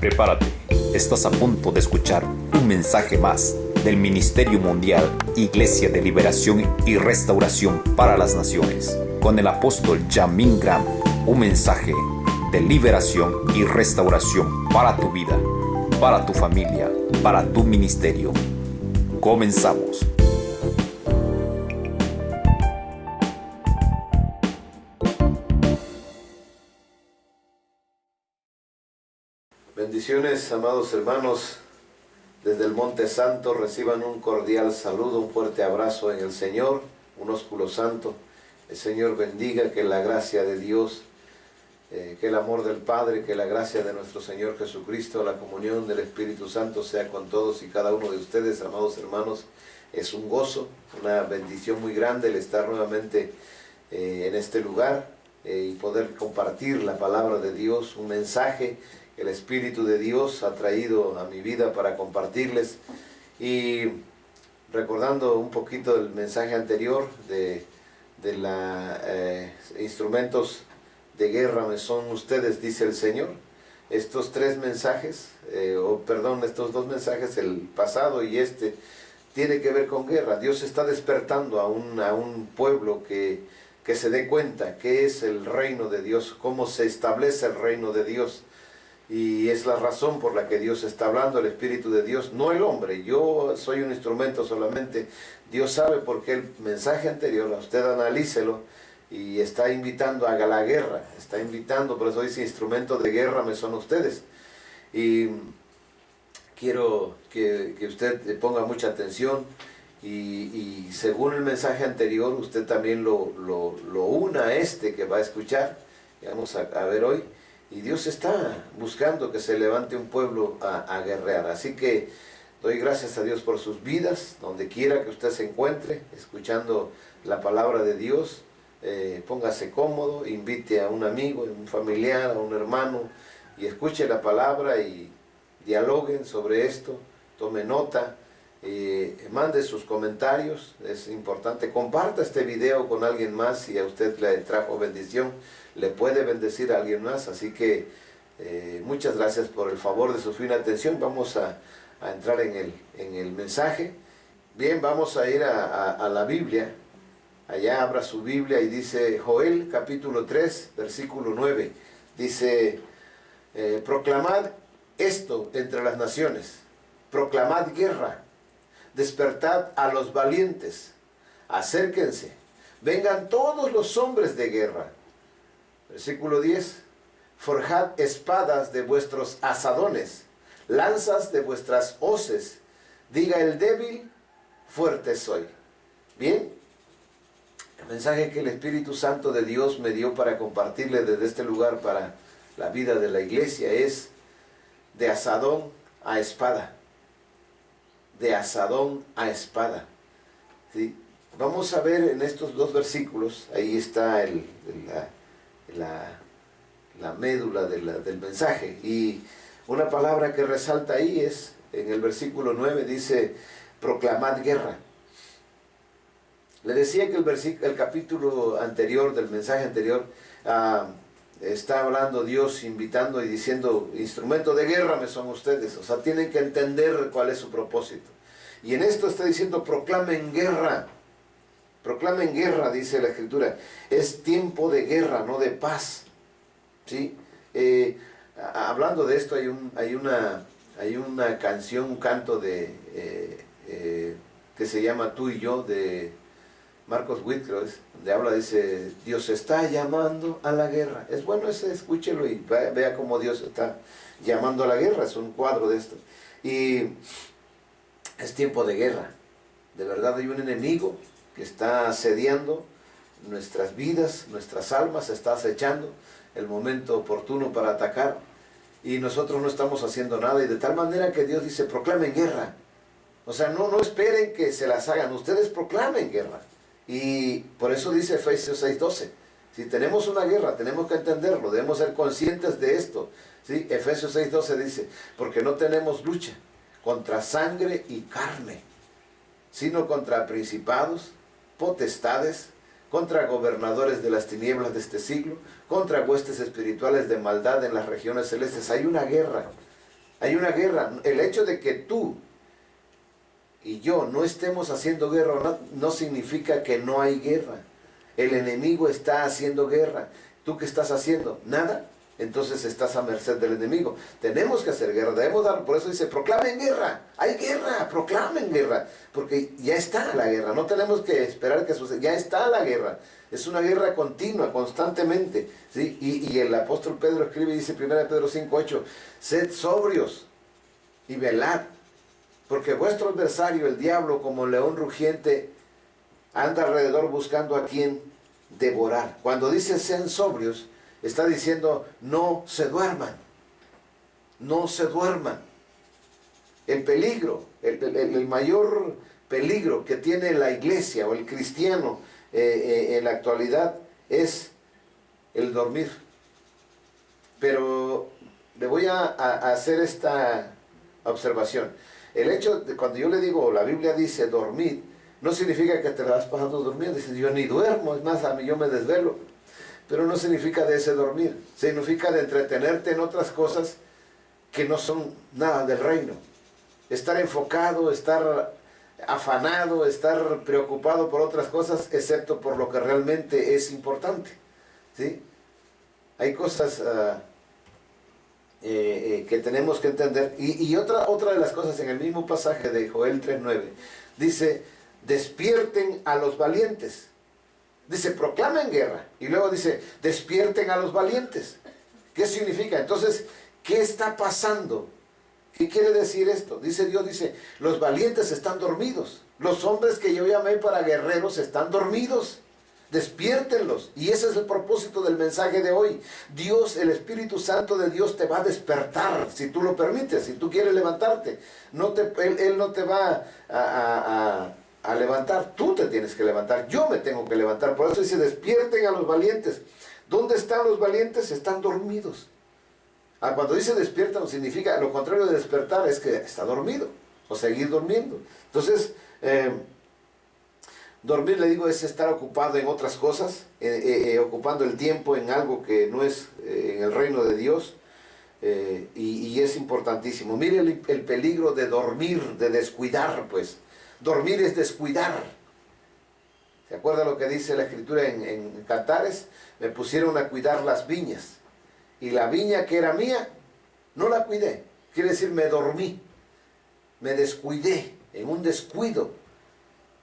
Prepárate, estás a punto de escuchar un mensaje más del Ministerio Mundial Iglesia de Liberación y Restauración para las Naciones, con el apóstol Yamin Graham, un mensaje de liberación y restauración para tu vida, para tu familia, para tu ministerio. Comenzamos. Bendiciones, amados hermanos, desde el Monte Santo. Reciban un cordial saludo, un fuerte abrazo en el Señor, un ósculo santo. El Señor bendiga, que la gracia de Dios, que el amor del Padre, que la gracia de nuestro Señor Jesucristo, la comunión del Espíritu Santo sea con todos y cada uno de ustedes, amados hermanos. Es un gozo, una bendición muy grande el estar nuevamente en este lugar y poder compartir la palabra de Dios, un mensaje que el Espíritu de Dios ha traído a mi vida para compartirles. Y recordando un poquito del mensaje anterior de instrumentos de guerra me son ustedes, dice el Señor. Estos tres mensajes, estos dos mensajes, el pasado y este, tiene que ver con guerra. Dios está despertando a un pueblo que se dé cuenta qué es el reino de Dios, cómo se establece el reino de Dios. Y es la razón por la que Dios está hablando, el Espíritu de Dios, no el hombre. Yo soy un instrumento solamente. Dios sabe por qué el mensaje anterior, usted analícelo, y está invitando a la guerra. Está invitando, por eso dice, instrumento de guerra me son ustedes. Y quiero que usted ponga mucha atención y según el mensaje anterior, usted también lo una a este que va a escuchar, que vamos a ver hoy. Y Dios está buscando que se levante un pueblo a guerrear. Así que doy gracias a Dios por sus vidas, donde quiera que usted se encuentre, escuchando la palabra de Dios. Póngase cómodo, invite a un amigo, un familiar, a un hermano, y escuche la palabra y dialoguen sobre esto, tome nota, mande sus comentarios, es importante. Comparta este video con alguien más si a usted le trajo bendición. Le puede bendecir a alguien más, así que muchas gracias por el favor de su fina atención. Vamos a entrar en el mensaje. Bien, vamos a ir a la Biblia. Allá abra su Biblia y dice Joel capítulo 3, versículo 9. Dice, proclamad esto entre las naciones, proclamad guerra, despertad a los valientes, acérquense, vengan todos los hombres de guerra. Versículo 10, forjad espadas de vuestros asadones, lanzas de vuestras hoces, diga el débil, fuerte soy. Bien, el mensaje que el Espíritu Santo de Dios me dio para compartirle desde este lugar para la vida de la iglesia es de asadón a espada, de asadón a espada. ¿Sí? Vamos a ver en estos dos versículos, ahí está la médula del mensaje, y una palabra que resalta ahí es, en el versículo 9 dice, proclamad guerra. Le decía que el capítulo anterior, del mensaje anterior, está hablando Dios, invitando y diciendo, instrumento de guerra me son ustedes. O sea, tienen que entender cuál es su propósito. Y en esto está diciendo, proclamen guerra. Proclamen guerra, dice la Escritura. Es tiempo de guerra, no de paz. ¿Sí? Hablando de esto, hay una canción, un canto que se llama Tú y Yo, de Marcos Witt, donde habla, dice, Dios está llamando a la guerra. Es bueno ese, escúchelo y vea cómo Dios está llamando a la guerra. Es un cuadro de esto. Y es tiempo de guerra. De verdad hay un enemigo que está asediando nuestras vidas, nuestras almas, está acechando el momento oportuno para atacar. Y nosotros no estamos haciendo nada. Y de tal manera que Dios dice, proclamen guerra. O sea, no esperen que se las hagan. Ustedes proclamen guerra. Y por eso dice Efesios 6:12. Si tenemos una guerra, tenemos que entenderlo, debemos ser conscientes de esto. ¿Sí? Efesios 6:12 dice, porque no tenemos lucha contra sangre y carne, sino contra principados, potestades, contra gobernadores de las tinieblas de este siglo, contra huestes espirituales de maldad en las regiones celestes. Hay una guerra. Hay una guerra. El hecho de que tú y yo no estemos haciendo guerra no significa que no hay guerra. El enemigo está haciendo guerra. ¿Tú qué estás haciendo? Nada. Entonces estás a merced del enemigo. Tenemos que hacer guerra, debemos dar, por eso dice, proclamen guerra, hay guerra, proclamen guerra, porque ya está la guerra, no tenemos que esperar que suceda, ya está la guerra, es una guerra continua, constantemente, ¿sí? Y el apóstol Pedro escribe y dice, 1 Pedro 5:8, sed sobrios y velad, porque vuestro adversario, el diablo, como león rugiente, anda alrededor buscando a quien devorar. Cuando dice sean sobrios, está diciendo, no se duerman, no se duerman. El peligro, el mayor peligro que tiene la iglesia o el cristiano en la actualidad es el dormir. Pero le voy a hacer esta observación. El hecho de cuando yo le digo, la Biblia dice dormir, no significa que te la vas pasando durmiendo. Dice, yo ni duermo, es más, a mí yo me desvelo. Pero no significa de ese dormir, significa de entretenerte en otras cosas que no son nada del reino. Estar enfocado, estar afanado, estar preocupado por otras cosas, excepto por lo que realmente es importante, ¿sí? Hay cosas que tenemos que entender. Y otra de las cosas en el mismo pasaje de Joel 3:9, dice, despierten a los valientes. Dice, proclamen guerra. Y luego dice, despierten a los valientes. ¿Qué significa? Entonces, ¿qué está pasando? ¿Qué quiere decir esto? Dice Dios, dice, los valientes están dormidos. Los hombres que yo llamé para guerreros están dormidos. Despiértenlos. Y ese es el propósito del mensaje de hoy. Dios, el Espíritu Santo de Dios te va a despertar, si tú lo permites, si tú quieres levantarte. Él no te va a levantar, tú te tienes que levantar, yo me tengo que levantar. Por eso dice, despierten a los valientes. ¿Dónde están los valientes? Están dormidos. Cuando dice despiertan, significa, lo contrario de despertar es que está dormido, o seguir durmiendo. Entonces, dormir, le digo, es estar ocupado en otras cosas, ocupando el tiempo en algo que no es en el reino de Dios, y es importantísimo. Mire el peligro de dormir, de descuidar, pues. Dormir es descuidar. ¿Se acuerda lo que dice la Escritura en Cantares? Me pusieron a cuidar las viñas. Y la viña que era mía, no la cuidé. Quiere decir, me dormí. Me descuidé. En un descuido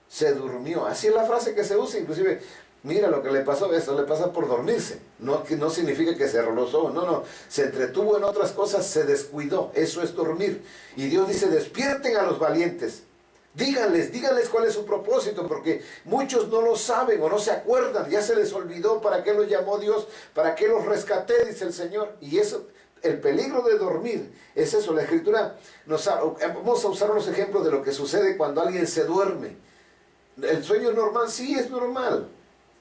se durmió. Así es la frase que se usa. Inclusive, mira lo que le pasó. Eso le pasa por dormirse. No significa que cerró los ojos. No. Se entretuvo en otras cosas, se descuidó. Eso es dormir. Y Dios dice, despierten a los valientes. Díganles cuál es su propósito, porque muchos no lo saben o no se acuerdan, ya se les olvidó para qué los llamó Dios, para qué los rescaté, dice el Señor. Y eso, el peligro de dormir, es eso. La Escritura vamos a usar unos ejemplos de lo que sucede cuando alguien se duerme. ¿El sueño es normal? Sí, es normal.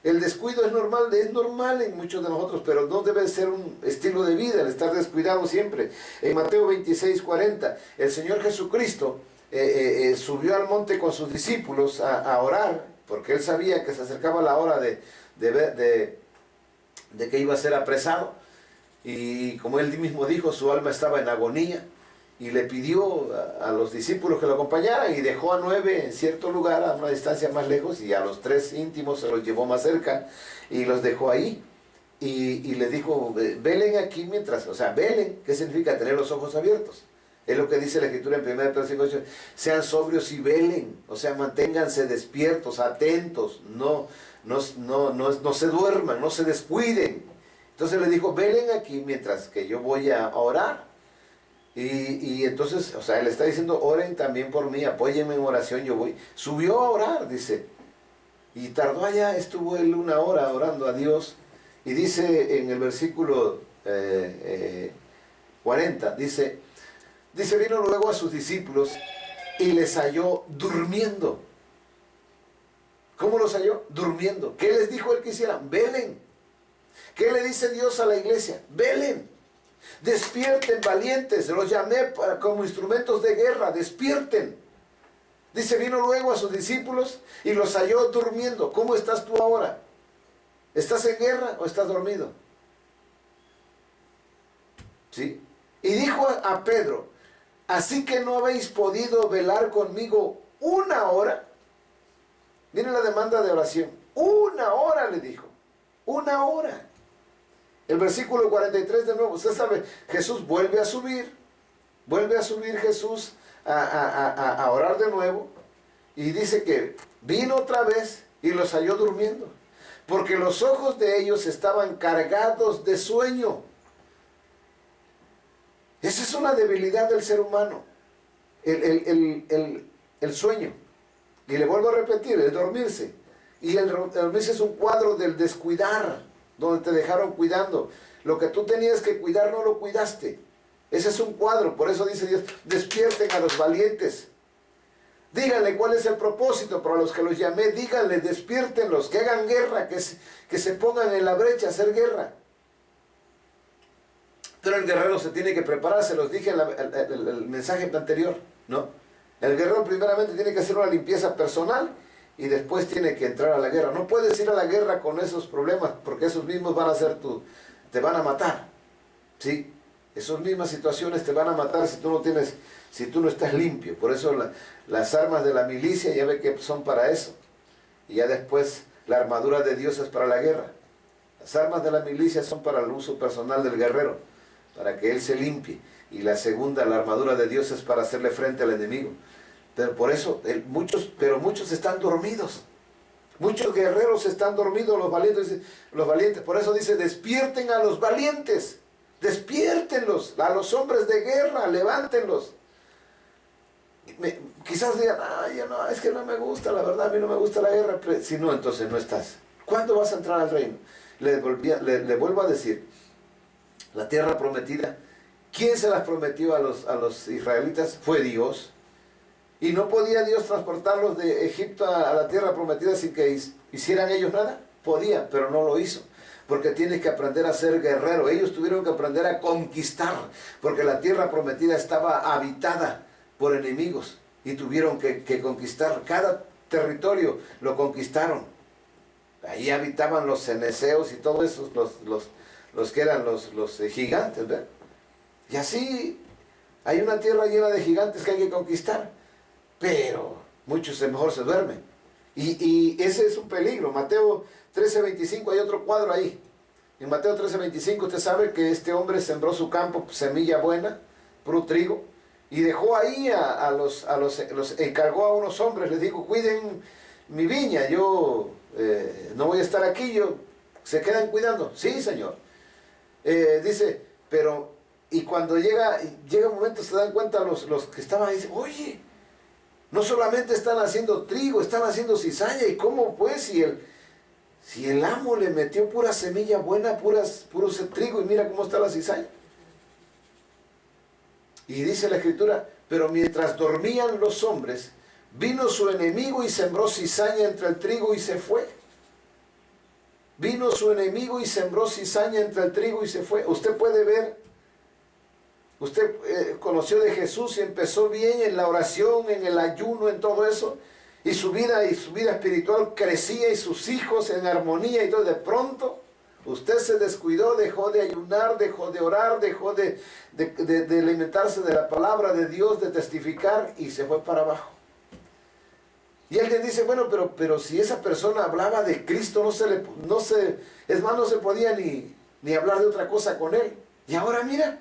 El descuido es normal en muchos de nosotros, pero no debe ser un estilo de vida el estar descuidado siempre. En Mateo 26:40, el Señor Jesucristo subió al monte con sus discípulos a orar, porque él sabía que se acercaba la hora de que iba a ser apresado, y como él mismo dijo, su alma estaba en agonía, y le pidió a los discípulos que lo acompañaran, y dejó a 9 en cierto lugar, a una distancia más lejos, y a los 3 íntimos se los llevó más cerca, y los dejó ahí, y les dijo, velen aquí mientras, o sea, velen, ¿qué significa? Tener los ojos abiertos. Es lo que dice la Escritura en 1 Pedro 5:8, sean sobrios y velen, o sea, manténganse despiertos, atentos, no se duerman, no se descuiden. Entonces le dijo, velen aquí mientras que yo voy a orar. Y entonces, o sea, él está diciendo, oren también por mí, apóyenme en oración, yo voy. Subió a orar, dice, y tardó allá, estuvo él 1 hora orando a Dios, y dice en el versículo 40, dice, vino luego a sus discípulos y les halló durmiendo. ¿Cómo los halló? Durmiendo. ¿Qué les dijo él que hicieran? Velen. ¿Qué le dice Dios a la iglesia? Velen. Despierten, valientes. Los llamé como instrumentos de guerra. Despierten. Dice, vino luego a sus discípulos y los halló durmiendo. ¿Cómo estás tú ahora? ¿Estás en guerra o estás dormido? ¿Sí? Y dijo a Pedro, así que no habéis podido velar conmigo una hora. Miren la demanda de oración. Una hora le dijo. Una hora. El versículo 43 de nuevo. Usted sabe, Jesús vuelve a subir. Vuelve a subir Jesús a orar de nuevo. Y dice que vino otra vez y los halló durmiendo. Porque los ojos de ellos estaban cargados de sueño. Esa es una debilidad del ser humano. El sueño. Y le vuelvo a repetir, el dormirse. Y el dormirse es un cuadro del descuidar, donde te dejaron cuidando. Lo que tú tenías que cuidar no lo cuidaste. Ese es un cuadro. Por eso dice Dios, despierten a los valientes. Díganle cuál es el propósito para los que los llamé. Díganle, despiértenlos, que hagan guerra, que se pongan en la brecha a hacer guerra. Pero el guerrero se tiene que preparar, se los dije en el mensaje anterior, ¿no? El guerrero primeramente tiene que hacer una limpieza personal y después tiene que entrar a la guerra. No puedes ir a la guerra con esos problemas, porque esos mismos van a ser te van a matar, ¿sí? Esas mismas situaciones te van a matar si tú no estás limpio. Por eso las armas de la milicia ya ve que son para eso. Y ya después la armadura de Dios es para la guerra. Las armas de la milicia son para el uso personal del guerrero, para que él se limpie. Y la segunda, la armadura de Dios, es para hacerle frente al enemigo. Pero por eso, muchos están dormidos. Muchos guerreros están dormidos, los valientes. Por eso dice, despierten a los valientes. Despiértenlos, a los hombres de guerra, levántenlos. Quizás digan, ay, no, es que no me gusta, la verdad, a mí no me gusta la guerra. Si no, entonces no estás. ¿Cuándo vas a entrar al reino? Le vuelvo a decir, la tierra prometida, ¿quién se las prometió a los israelitas? Fue Dios. ¿Y no podía Dios transportarlos de Egipto a la tierra prometida sin que hicieran ellos nada? Podía, pero no lo hizo. Porque tienes que aprender a ser guerrero. Ellos tuvieron que aprender a conquistar, porque la tierra prometida estaba habitada por enemigos y tuvieron que conquistar. Cada territorio lo conquistaron. Ahí habitaban los ceneseos y todos esos, los que eran los gigantes, ¿verdad? Y así hay una tierra llena de gigantes que hay que conquistar, pero muchos mejor se duermen. Y ese es un peligro. Mateo 13:25, hay otro cuadro ahí. En Mateo 13:25 usted sabe que este hombre sembró su campo, semilla buena, puro trigo, y dejó ahí los encargó a unos hombres, les dijo, cuiden mi viña, yo no voy a estar aquí, se quedan cuidando. Sí, Señor. Dice, pero, y cuando llega un momento se dan cuenta los que estaban ahí, dicen, oye, no solamente están haciendo trigo, están haciendo cizaña. ¿Y cómo pues? Si el amo le metió pura semilla buena, puro trigo, y mira cómo está la cizaña. Y dice la Escritura, pero mientras dormían los hombres, vino su enemigo y sembró cizaña entre el trigo y se fue. Vino su enemigo y sembró cizaña entre el trigo y se fue. Usted puede ver. Usted conoció de Jesús y empezó bien en la oración, en el ayuno, en todo eso. Y su vida espiritual crecía y sus hijos en armonía y todo. De pronto, usted se descuidó, dejó de ayunar, dejó de orar, dejó de alimentarse de la palabra de Dios, de testificar y se fue para abajo. Y alguien dice, bueno, pero si esa persona hablaba de Cristo, no se podía ni hablar de otra cosa con él. Y ahora mira.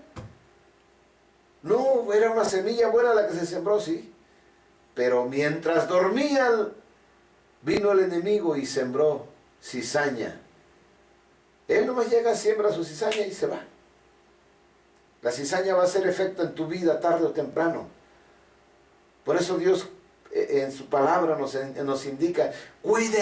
No, era una semilla buena la que se sembró, sí. Pero mientras dormían, vino el enemigo y sembró cizaña. Él nomás llega, siembra su cizaña y se va. La cizaña va a hacer efecto en tu vida tarde o temprano. Por eso Dios en su palabra nos indica, cuida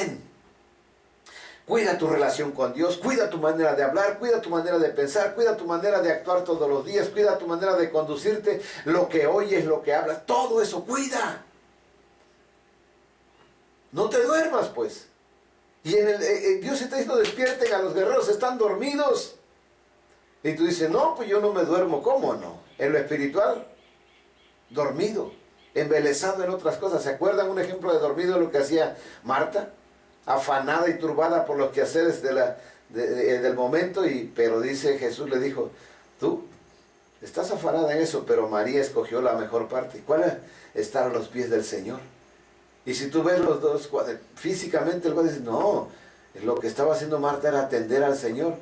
tu relación con Dios, cuida tu manera de hablar, cuida tu manera de pensar, cuida tu manera de actuar todos los días, cuida tu manera de conducirte, lo que oyes, lo que hablas, todo eso, cuida. No te duermas, pues. Y Dios está diciendo, despierten a los guerreros, están dormidos. Y tú dices, no, pues yo no me duermo, ¿cómo no? En lo espiritual, dormido, embelesado en otras cosas. ¿Se acuerdan un ejemplo de dormido de lo que hacía Marta? Afanada y turbada por los quehaceres del momento, pero dice Jesús, le dijo, tú Estás afanada en eso, pero María escogió la mejor parte. ¿Cuál es? Estar a los pies del Señor. Y si tú ves los dos, físicamente el cual dice, no, lo que estaba haciendo Marta era atender al Señor.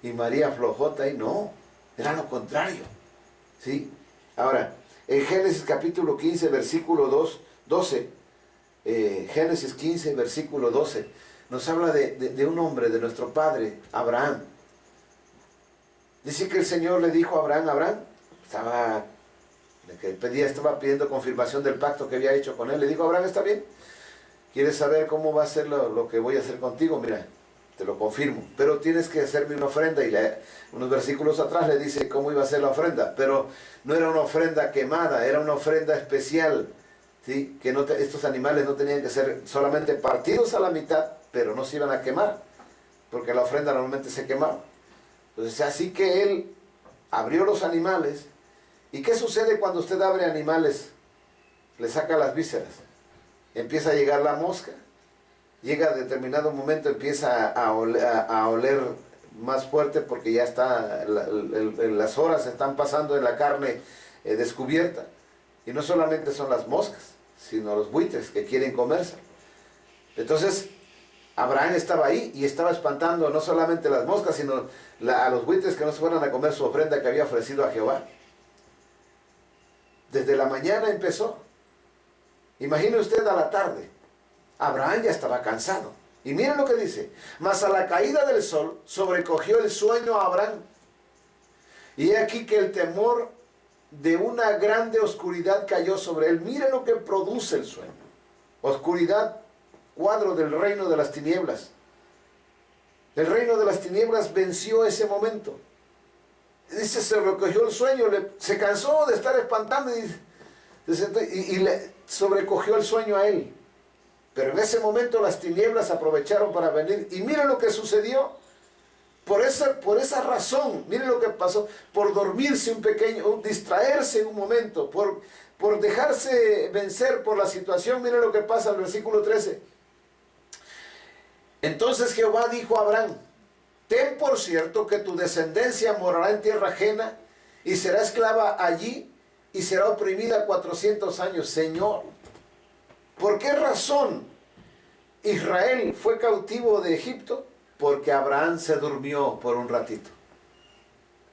Y María flojota y no, era lo contrario. ¿Sí? Ahora, en Génesis capítulo 15, versículo 12, Génesis 15, versículo 12, nos habla de un hombre, de nuestro padre, Abraham. Dice que el Señor le dijo a Abraham, estaba pidiendo confirmación del pacto que había hecho con él. Le dijo, Abraham, ¿está bien? ¿Quieres saber cómo va a ser lo que voy a hacer contigo? Mira, te lo confirmo, pero tienes que hacerme una ofrenda. Y unos versículos atrás le dice cómo iba a ser la ofrenda, pero no era una ofrenda quemada, era una ofrenda especial, ¿sí? Que estos animales no tenían que ser solamente partidos a la mitad, pero no se iban a quemar, porque la ofrenda normalmente se quemaba. Entonces, así que él abrió los animales. ¿Y qué sucede cuando usted abre animales? Le saca las vísceras. Empieza a llegar la mosca. Llega a determinado momento, empieza a oler más fuerte porque ya está, las horas están pasando en la carne descubierta. Y no solamente son las moscas, sino los buitres que quieren comerse. Entonces, Abraham estaba ahí y estaba espantando no solamente las moscas, sino a los buitres que no se fueran a comer su ofrenda que había ofrecido a Jehová. Desde la mañana empezó. Imagine usted a la tarde. Abraham ya estaba cansado. Y miren lo que dice. Mas a la caída del sol sobrecogió el sueño a Abraham. Y he aquí que el temor de una grande oscuridad cayó sobre él. Miren lo que produce el sueño. Oscuridad, cuadro del reino de las tinieblas. El reino de las tinieblas venció ese momento. Dice, se recogió el sueño, se cansó de estar espantando y le sobrecogió el sueño a él. Pero en ese momento las tinieblas aprovecharon para venir. Y miren lo que sucedió. Por esa razón, miren lo que pasó. Por dormirse distraerse un momento, por dejarse vencer por la situación. Miren lo que pasa en el versículo 13. Entonces Jehová dijo a Abraham, ten por cierto que tu descendencia morará en tierra ajena y será esclava allí y será oprimida 400 años. Señor, ¿por qué razón Israel fue cautivo de Egipto? Porque Abraham se durmió por un ratito.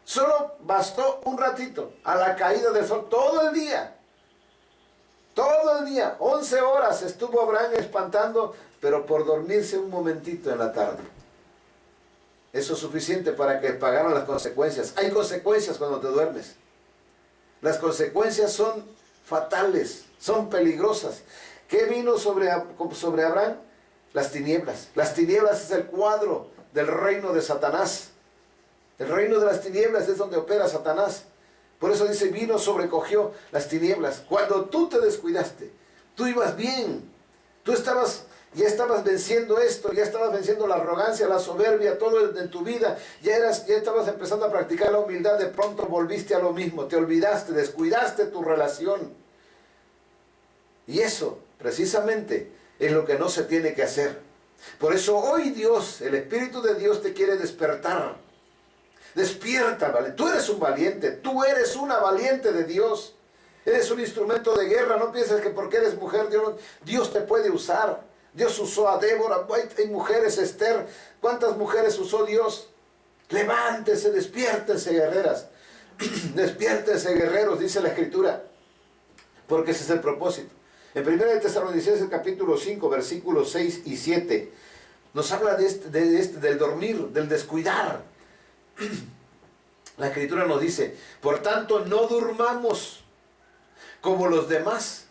Solo bastó un ratito a la caída del sol, todo el día. Todo el día, 11 horas estuvo Abraham espantando, pero por dormirse un momentito en la tarde. Eso es suficiente para que pagaran las consecuencias. Hay consecuencias cuando te duermes. Las consecuencias son fatales, son peligrosas. ¿Qué vino sobre Abraham? Las tinieblas. Las tinieblas es el cuadro del reino de Satanás. El reino de las tinieblas es donde opera Satanás. Por eso dice, vino, sobrecogió las tinieblas. Cuando tú te descuidaste, tú ibas bien. Tú ya estabas venciendo esto, ya estabas venciendo la arrogancia, la soberbia, todo en tu vida. Ya estabas empezando a practicar la humildad. De pronto volviste a lo mismo. Te olvidaste, descuidaste tu relación. Y eso, precisamente, es lo que no se tiene que hacer. Por eso hoy Dios, el Espíritu de Dios te quiere despertar. Despierta, ¿vale? Tú eres un valiente, tú eres una valiente de Dios. Eres un instrumento de guerra. No pienses que porque eres mujer Dios te puede usar. Dios usó a Débora. Hay mujeres, Esther. ¿Cuántas mujeres usó Dios? Levántense, despiértense, guerreras. Despiértense, guerreros, dice la Escritura. Porque ese es el propósito. En 1 Tesalonicenses capítulo 5, versículos 6 y 7, nos habla del dormir, del descuidar. La Escritura nos dice, por tanto no durmamos como los demás,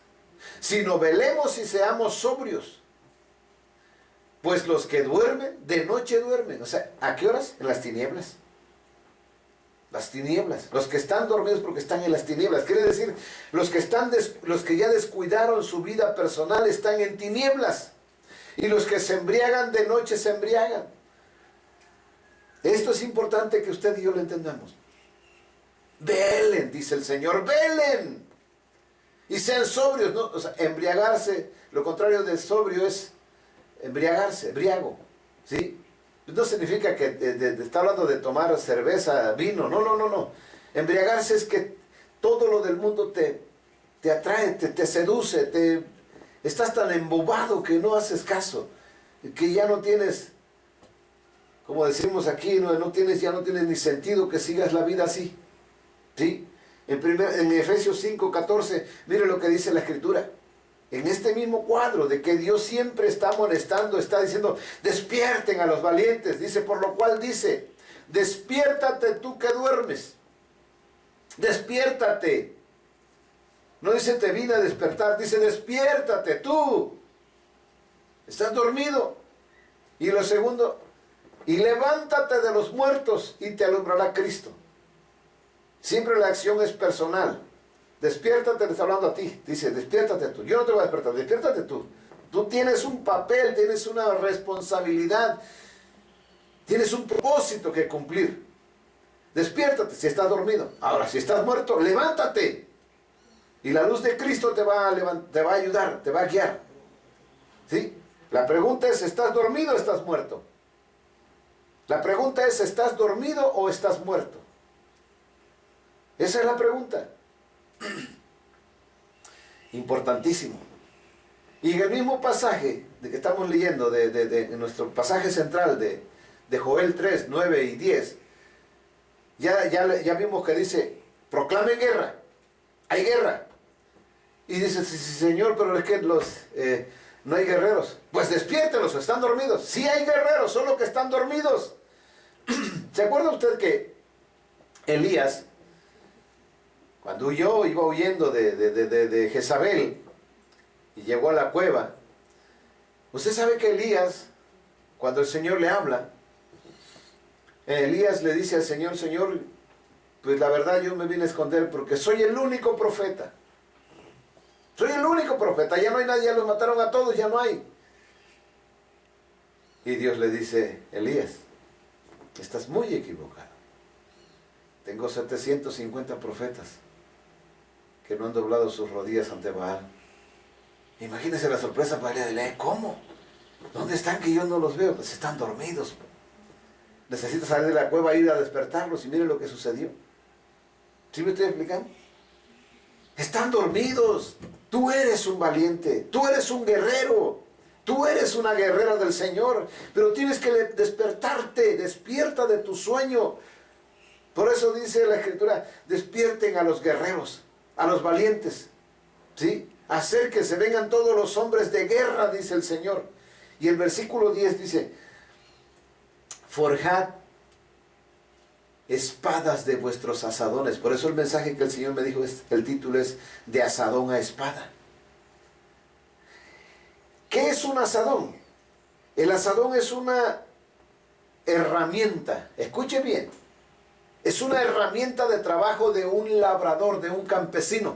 sino velemos y seamos sobrios. Pues los que duermen, de noche duermen. O sea, ¿a qué horas? En las tinieblas. Las tinieblas. Los que están dormidos porque están en las tinieblas. Quiere decir, los que ya descuidaron su vida personal están en tinieblas. Y los que se embriagan de noche se embriagan. Esto es importante que usted y yo lo entendamos. Velen, dice el Señor, velen. Y sean sobrios, ¿no? O sea, embriagarse, lo contrario de sobrio es embriagarse, embriago, ¿sí? No significa que está hablando de tomar cerveza, vino, no. Embriagarse es que todo lo del mundo te atrae, te seduce, estás tan embobado que no haces caso, que ya no tienes, como decimos aquí, ya no tienes ni sentido que sigas la vida así. ¿Sí? En Efesios 5:14, mire lo que dice la Escritura. En este mismo cuadro de que Dios siempre está amonestando, está diciendo, despierten a los valientes. Dice, por lo cual dice, despiértate tú que duermes. Despiértate. No dice te vine a despertar, dice despiértate tú. Estás dormido. Y lo segundo, y levántate de los muertos y te alumbrará Cristo. Siempre la acción es personal. Despiértate, le está hablando a ti. Dice, despiértate tú. Yo no te voy a despertar, despiértate tú. Tú tienes un papel, tienes una responsabilidad, tienes un propósito que cumplir. Despiértate si estás dormido. Ahora, si estás muerto, levántate. Y la luz de Cristo te va a ayudar, te va a guiar. ¿Sí? La pregunta es, ¿estás dormido o estás muerto? La pregunta es, ¿estás dormido o estás muerto? Esa es la pregunta. Importantísimo. Y en el mismo pasaje de que estamos leyendo, en nuestro pasaje central de Joel 3, 9 y 10, ya vimos que dice, proclamen guerra, hay guerra. Y dice, sí, Señor, pero es que no hay guerreros. Pues despiértenlos, están dormidos. Sí hay guerreros, solo que están dormidos. ¿Se acuerda usted que Elías, cuando iba huyendo de Jezabel y llegó a la cueva, usted sabe que Elías, cuando el Señor le habla, Elías le dice al Señor, Señor, pues la verdad yo me vine a esconder porque soy el único profeta. Soy el único profeta, ya no hay nadie, ya los mataron a todos, ya no hay. Y Dios le dice, Elías, estás muy equivocado. Tengo 750 profetas que no han doblado sus rodillas ante Baal. Imagínese la sorpresa para Elías. ¿Cómo? ¿Dónde están que yo no los veo? Pues están dormidos. Necesito salir de la cueva, ir a despertarlos y mire lo que sucedió. ¿Sí me estoy explicando? Están dormidos. Tú eres un valiente, tú eres un guerrero, tú eres una guerrera del Señor, pero tienes que despertarte, despierta de tu sueño. Por eso dice la Escritura, despierten a los guerreros, a los valientes, ¿sí? Hacer que se vengan todos los hombres de guerra, dice el Señor. Y el versículo 10 dice, forjad espadas de vuestros asadones. Por eso el mensaje que el Señor me dijo, el título es de asadón a espada. ¿Qué es un asadón? El asadón es una herramienta, escuche bien, es una herramienta de trabajo de un labrador, de un campesino,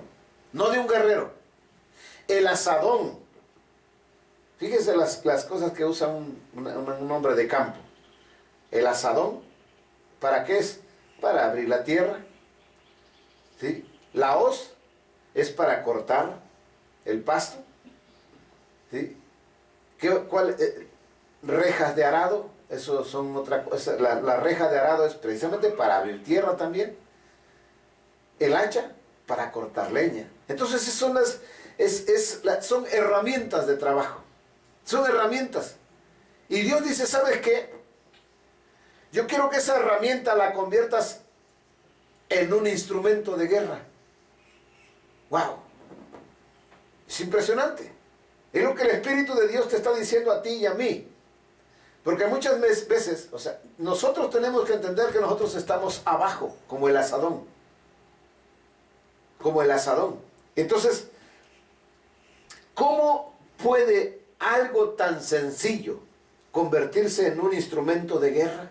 no de un guerrero. El asadón, fíjese las cosas que usa un hombre de campo. El asadón, ¿para qué es? Para abrir la tierra, ¿sí? La hoz es para cortar el pasto, ¿sí? Rejas de arado, eso son otra cosa. La reja de arado es precisamente para abrir tierra también. El hacha para cortar leña. Entonces son herramientas de trabajo, son herramientas. Y Dios dice, ¿sabes qué? Yo quiero que esa herramienta la conviertas en un instrumento de guerra. ¡Wow! Es impresionante. Es lo que el Espíritu de Dios te está diciendo a ti y a mí. Porque muchas veces, nosotros tenemos que entender que nosotros estamos abajo, como el asadón. Como el asadón. Entonces, ¿cómo puede algo tan sencillo convertirse en un instrumento de guerra?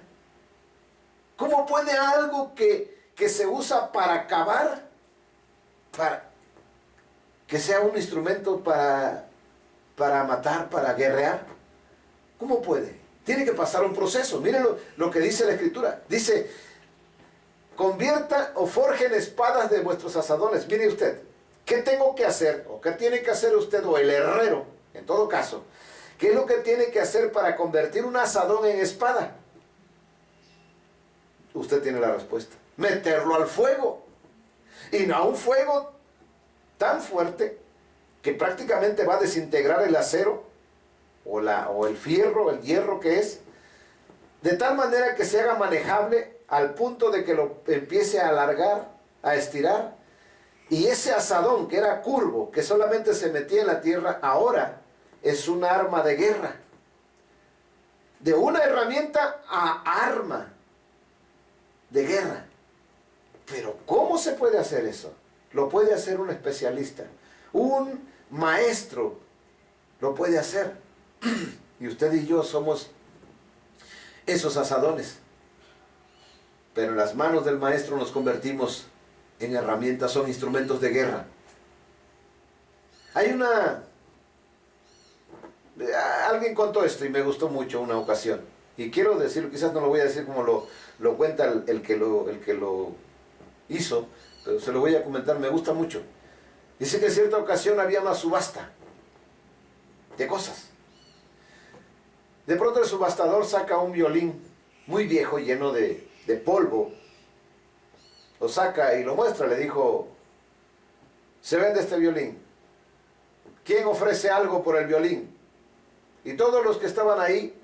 ¿Cómo puede algo que se usa para acabar, para que sea un instrumento para matar, para guerrear? ¿Cómo puede? Tiene que pasar un proceso. Miren lo que dice la Escritura. Dice, convierta o forjen espadas de vuestros asadones. Mire usted, ¿qué tengo que hacer? ¿O qué tiene que hacer usted? O el herrero, en todo caso. ¿Qué es lo que tiene que hacer para convertir un asadón en espada? Usted tiene la respuesta. meterlo al fuego. Y no a un fuego tan fuerte que prácticamente va a desintegrar el acero o el fierro, el hierro que es, de tal manera que se haga manejable al punto de que lo empiece a alargar, a estirar. Y ese asadón que era curvo, que solamente se metía en la tierra, ahora es un arma de guerra. De una herramienta a arma de guerra. Pero ¿cómo se puede hacer eso? Lo puede hacer un especialista. Un maestro lo puede hacer. Y usted y yo somos esos asadones. Pero en las manos del maestro nos convertimos en herramientas, son instrumentos de guerra. Hay alguien contó esto y me gustó mucho una ocasión. Y quiero decirlo, quizás no lo voy a decir como lo cuenta el que lo hizo, pero se lo voy a comentar, me gusta mucho. Dice que en cierta ocasión había una subasta de cosas. De pronto el subastador saca un violín muy viejo, lleno de polvo. Lo saca y lo muestra, le dijo: se vende este violín. ¿Quién ofrece algo por el violín? Y todos los que estaban ahí,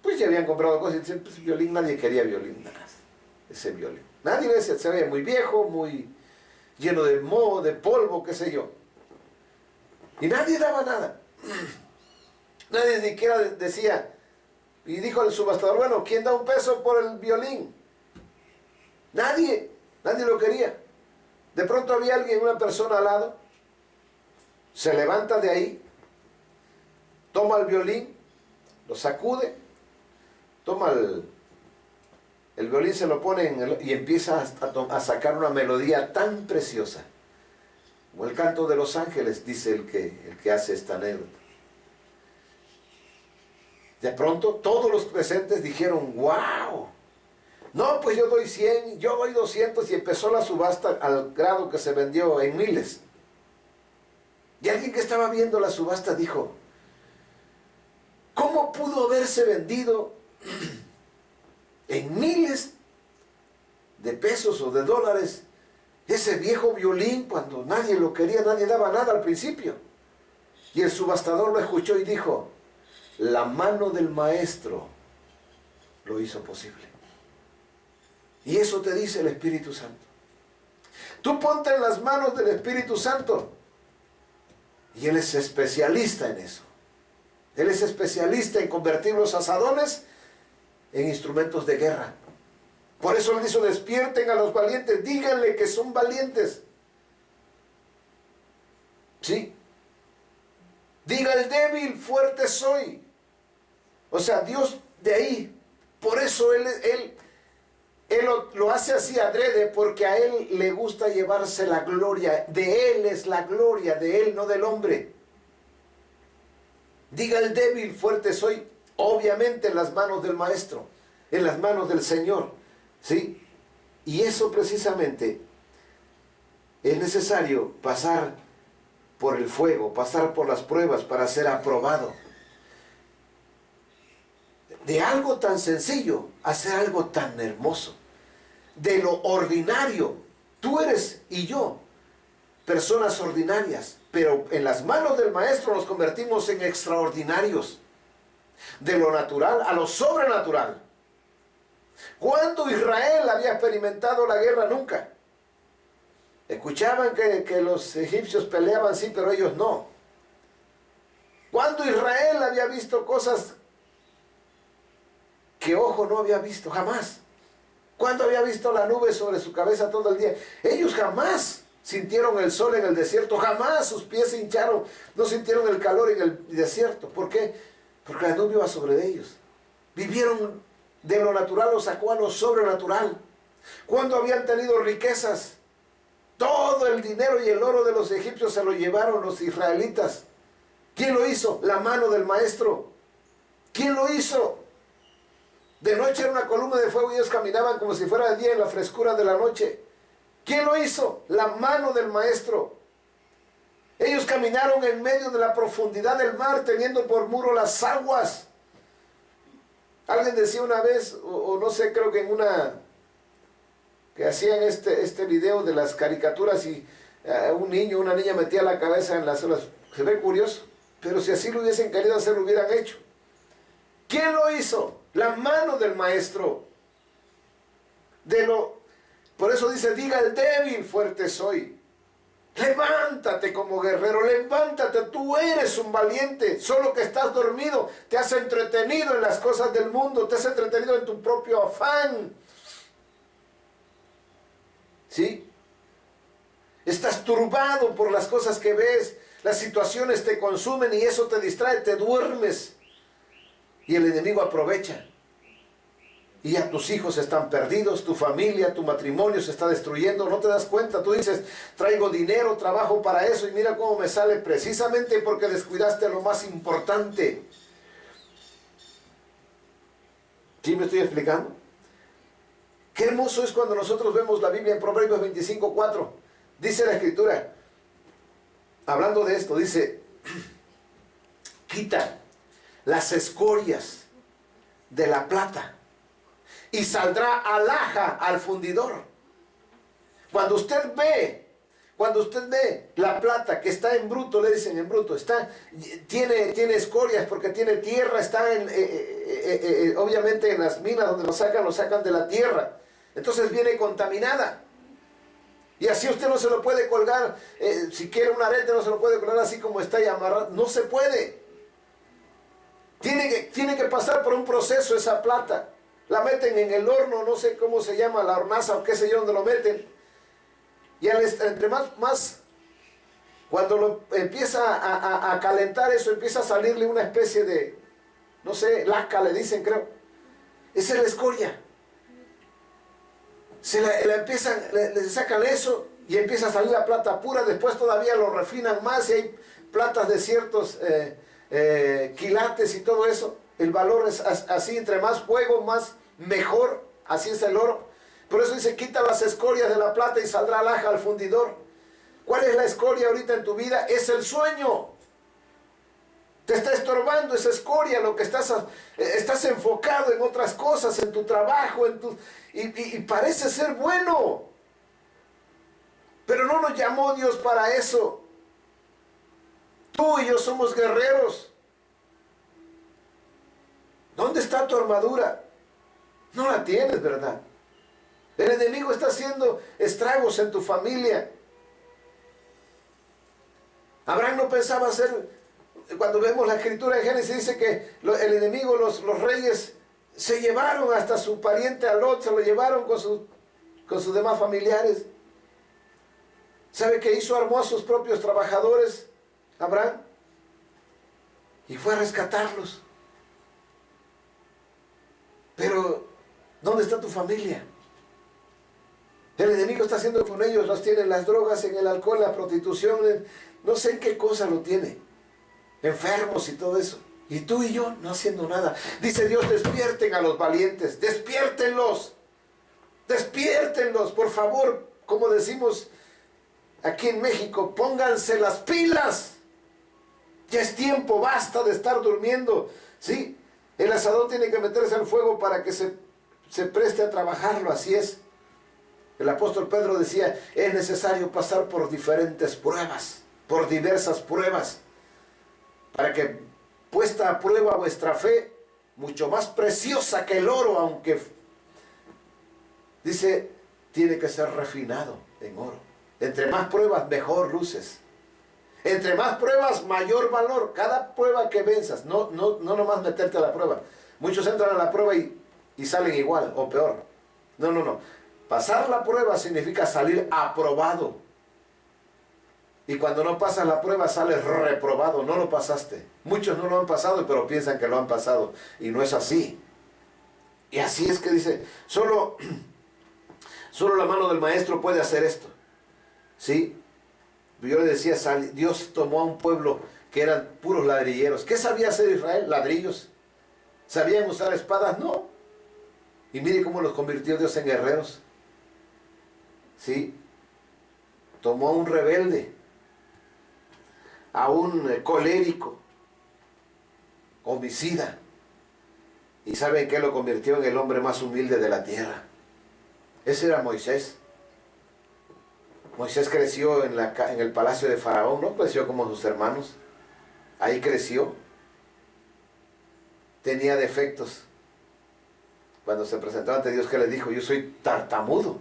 pues ya habían comprado cosas y dicen: pues violín, nadie quería violín, nada, ese violín. Nadie le decía, se veía muy viejo, muy lleno de moho, de polvo, qué sé yo. Y nadie daba nada. Nadie ni siquiera decía. Y dijo el subastador: bueno, ¿quién da $1 por el violín? Nadie lo quería. De pronto había alguien, una persona al lado, se levanta de ahí, toma el violín, lo sacude, toma el violín, se lo pone y empieza a sacar una melodía tan preciosa, como el canto de los ángeles, dice el que hace esta anécdota. De pronto todos los presentes dijeron: ¡wow! No, pues yo doy 100, yo doy 200, y empezó la subasta al grado que se vendió en miles. Y alguien que estaba viendo la subasta dijo: ¿cómo pudo haberse vendido en miles de pesos o de dólares ese viejo violín cuando nadie lo quería, nadie daba nada al principio? Y el subastador lo escuchó y dijo: la mano del maestro lo hizo posible. Y eso te dice el Espíritu Santo. Tú ponte en las manos del Espíritu Santo. Y Él es especialista en eso. Él es especialista en convertir los asadones en instrumentos de guerra. Por eso Él dice: despierten a los valientes, díganle que son valientes. ¿Sí? Diga el débil, fuerte soy. O sea, Dios de ahí, por eso Él lo hace así adrede, porque a Él le gusta llevarse la gloria. De Él es la gloria, de Él, no del hombre. Diga el débil, fuerte soy. Obviamente en las manos del Maestro, en las manos del Señor, ¿sí? Y eso precisamente es necesario, pasar por el fuego, pasar por las pruebas para ser aprobado. De algo tan sencillo, hacer algo tan hermoso. De lo ordinario, tú eres y yo, personas ordinarias, pero en las manos del Maestro nos convertimos en extraordinarios. De lo natural a lo sobrenatural. ¿Cuándo Israel había experimentado la guerra? Nunca. Escuchaban que los egipcios peleaban, sí, pero ellos no. ¿Cuándo Israel había visto cosas que ojo no había visto? Jamás. ¿Cuándo había visto la nube sobre su cabeza todo el día? Ellos jamás sintieron el sol en el desierto, jamás sus pies se hincharon, no sintieron el calor en el desierto. ¿Por qué? Porque la nube iba sobre ellos. Vivieron de lo natural, lo sacó a lo sobrenatural. ¿Cuándo habían tenido riquezas? Todo el dinero y el oro de los egipcios se lo llevaron los israelitas. ¿Quién lo hizo? La mano del Maestro. ¿Quién lo hizo? De noche era una columna de fuego y ellos caminaban como si fuera de día en la frescura de la noche. ¿Quién lo hizo? La mano del Maestro. Ellos caminaron en medio de la profundidad del mar, teniendo por muro las aguas. Alguien decía una vez, o no sé, creo que en que hacían este video de las caricaturas y un niño, una niña metía la cabeza en las olas. Se ve curioso, pero si así lo hubiesen querido hacer, lo hubieran hecho. ¿Quién lo hizo? La mano del maestro. Por eso dice, diga el débil, fuerte soy. Levántate como guerrero, levántate, tú eres un valiente, solo que estás dormido, te has entretenido en las cosas del mundo, te has entretenido en tu propio afán. ¿Sí? Estás turbado por las cosas que ves, las situaciones te consumen y eso te distrae, te duermes. Y el enemigo aprovecha. Y ya tus hijos están perdidos, tu familia, tu matrimonio se está destruyendo, no te das cuenta. Tú dices, traigo dinero, trabajo para eso y mira cómo me sale, precisamente porque descuidaste lo más importante. ¿Sí me estoy explicando? Qué hermoso es cuando nosotros vemos la Biblia en Proverbios 25:4. Dice la Escritura, hablando de esto, dice, quita las escorias de la plata y saldrá alhaja al fundidor. Cuando usted ve la plata que está en bruto, le dicen en bruto, tiene escorias porque tiene tierra, está obviamente en las minas donde lo sacan de la tierra. Entonces viene contaminada. Y así usted no se lo puede colgar, si quiere un arete no se lo puede colgar así como está y amarrado. No se puede. Tiene que pasar por un proceso esa plata. La meten en el horno, no sé cómo se llama, la hornaza o qué sé yo, donde lo meten. Y entre más cuando lo empieza a calentar eso, empieza a salirle una especie de, no sé, laca le dicen, creo. Esa es la escoria. Le sacan eso y empieza a salir la plata pura. Después todavía lo refinan más y hay platas de ciertos quilates y todo eso. El valor es así, entre más fuego, más mejor. Así es el oro. Por eso dice, quita las escorias de la plata y saldrá alhaja al fundidor. ¿Cuál es la escoria ahorita en tu vida? Es el sueño. Te está estorbando esa escoria, lo que estás enfocado en otras cosas, en tu trabajo, y parece ser bueno. Pero no nos llamó Dios para eso. Tú y yo somos guerreros. ¿Dónde está tu armadura? No la tienes, ¿verdad? El enemigo está haciendo estragos en tu familia. Abraham no pensaba hacer, cuando vemos la escritura de Génesis, dice que el enemigo, los reyes, se llevaron hasta su pariente a Lot, se lo llevaron con sus demás familiares. ¿Sabe qué hizo? Armó a sus propios trabajadores, Abraham, y fue a rescatarlos. Pero, ¿dónde está tu familia? El enemigo está haciendo con ellos, los tiene en las drogas, en el alcohol, en la prostitución, no sé en qué cosa lo tiene. Enfermos y todo eso. Y tú y yo no haciendo nada. Dice Dios, despierten a los valientes, despiértenlos. Despiértenlos, por favor, como decimos aquí en México, pónganse las pilas. Ya es tiempo, basta de estar durmiendo. ¿Sí? El asadón tiene que meterse al fuego para que se preste a trabajarlo, así es. El apóstol Pedro decía, es necesario pasar por diferentes pruebas, por diversas pruebas, para que puesta a prueba vuestra fe, mucho más preciosa que el oro, aunque, dice, tiene que ser refinado en oro. Entre más pruebas, mejor luces. Entre más pruebas, mayor valor. Cada prueba que venzas, no nomás meterte a la prueba. Muchos entran a la prueba y salen igual o peor. No. Pasar la prueba significa salir aprobado. Y cuando no pasas la prueba, sales reprobado. No lo pasaste. Muchos no lo han pasado, pero piensan que lo han pasado. Y no es así. Y así es que dice, solo la mano del maestro puede hacer esto. ¿Sí? Yo le decía, Dios tomó a un pueblo que eran puros ladrilleros. ¿Qué sabía hacer Israel? Ladrillos. ¿Sabían usar espadas? No. Y mire cómo los convirtió Dios en guerreros. ¿Sí? Tomó a un rebelde, a un colérico, homicida. ¿Y saben qué? Lo convirtió en el hombre más humilde de la tierra. Ese era Moisés. Moisés creció en el palacio de Faraón, no creció como sus hermanos. Ahí creció. Tenía defectos. Cuando se presentó ante Dios, ¿qué le dijo? Yo soy tartamudo.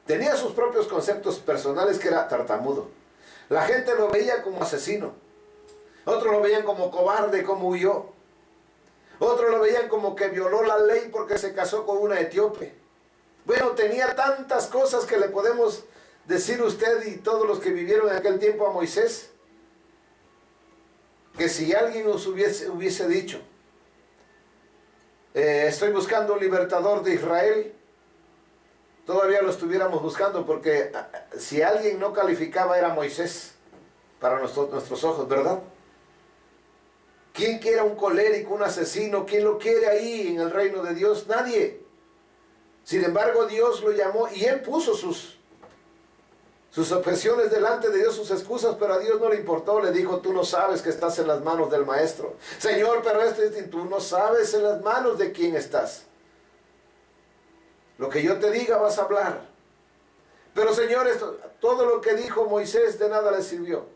Tenía sus propios conceptos personales, que era tartamudo. La gente lo veía como asesino. Otros lo veían como cobarde, como huyó. Otros lo veían como que violó la ley porque se casó con una etíope. Bueno, tenía tantas cosas que le podemos decir usted y todos los que vivieron en aquel tiempo a Moisés, que si alguien nos hubiese dicho, estoy buscando un libertador de Israel, todavía lo estuviéramos buscando, porque si alguien no calificaba era Moisés para nuestros ojos, ¿verdad? ¿Quién quiere un colérico, un asesino? ¿Quién lo quiere ahí en el reino de Dios? Nadie. Sin embargo, Dios lo llamó y él puso sus objeciones delante de Dios, sus excusas, pero a Dios no le importó. Le dijo, tú no sabes que estás en las manos del maestro. Señor, pero tú no sabes en las manos de quién estás. Lo que yo te diga vas a hablar. Pero Señor, todo lo que dijo Moisés de nada le sirvió.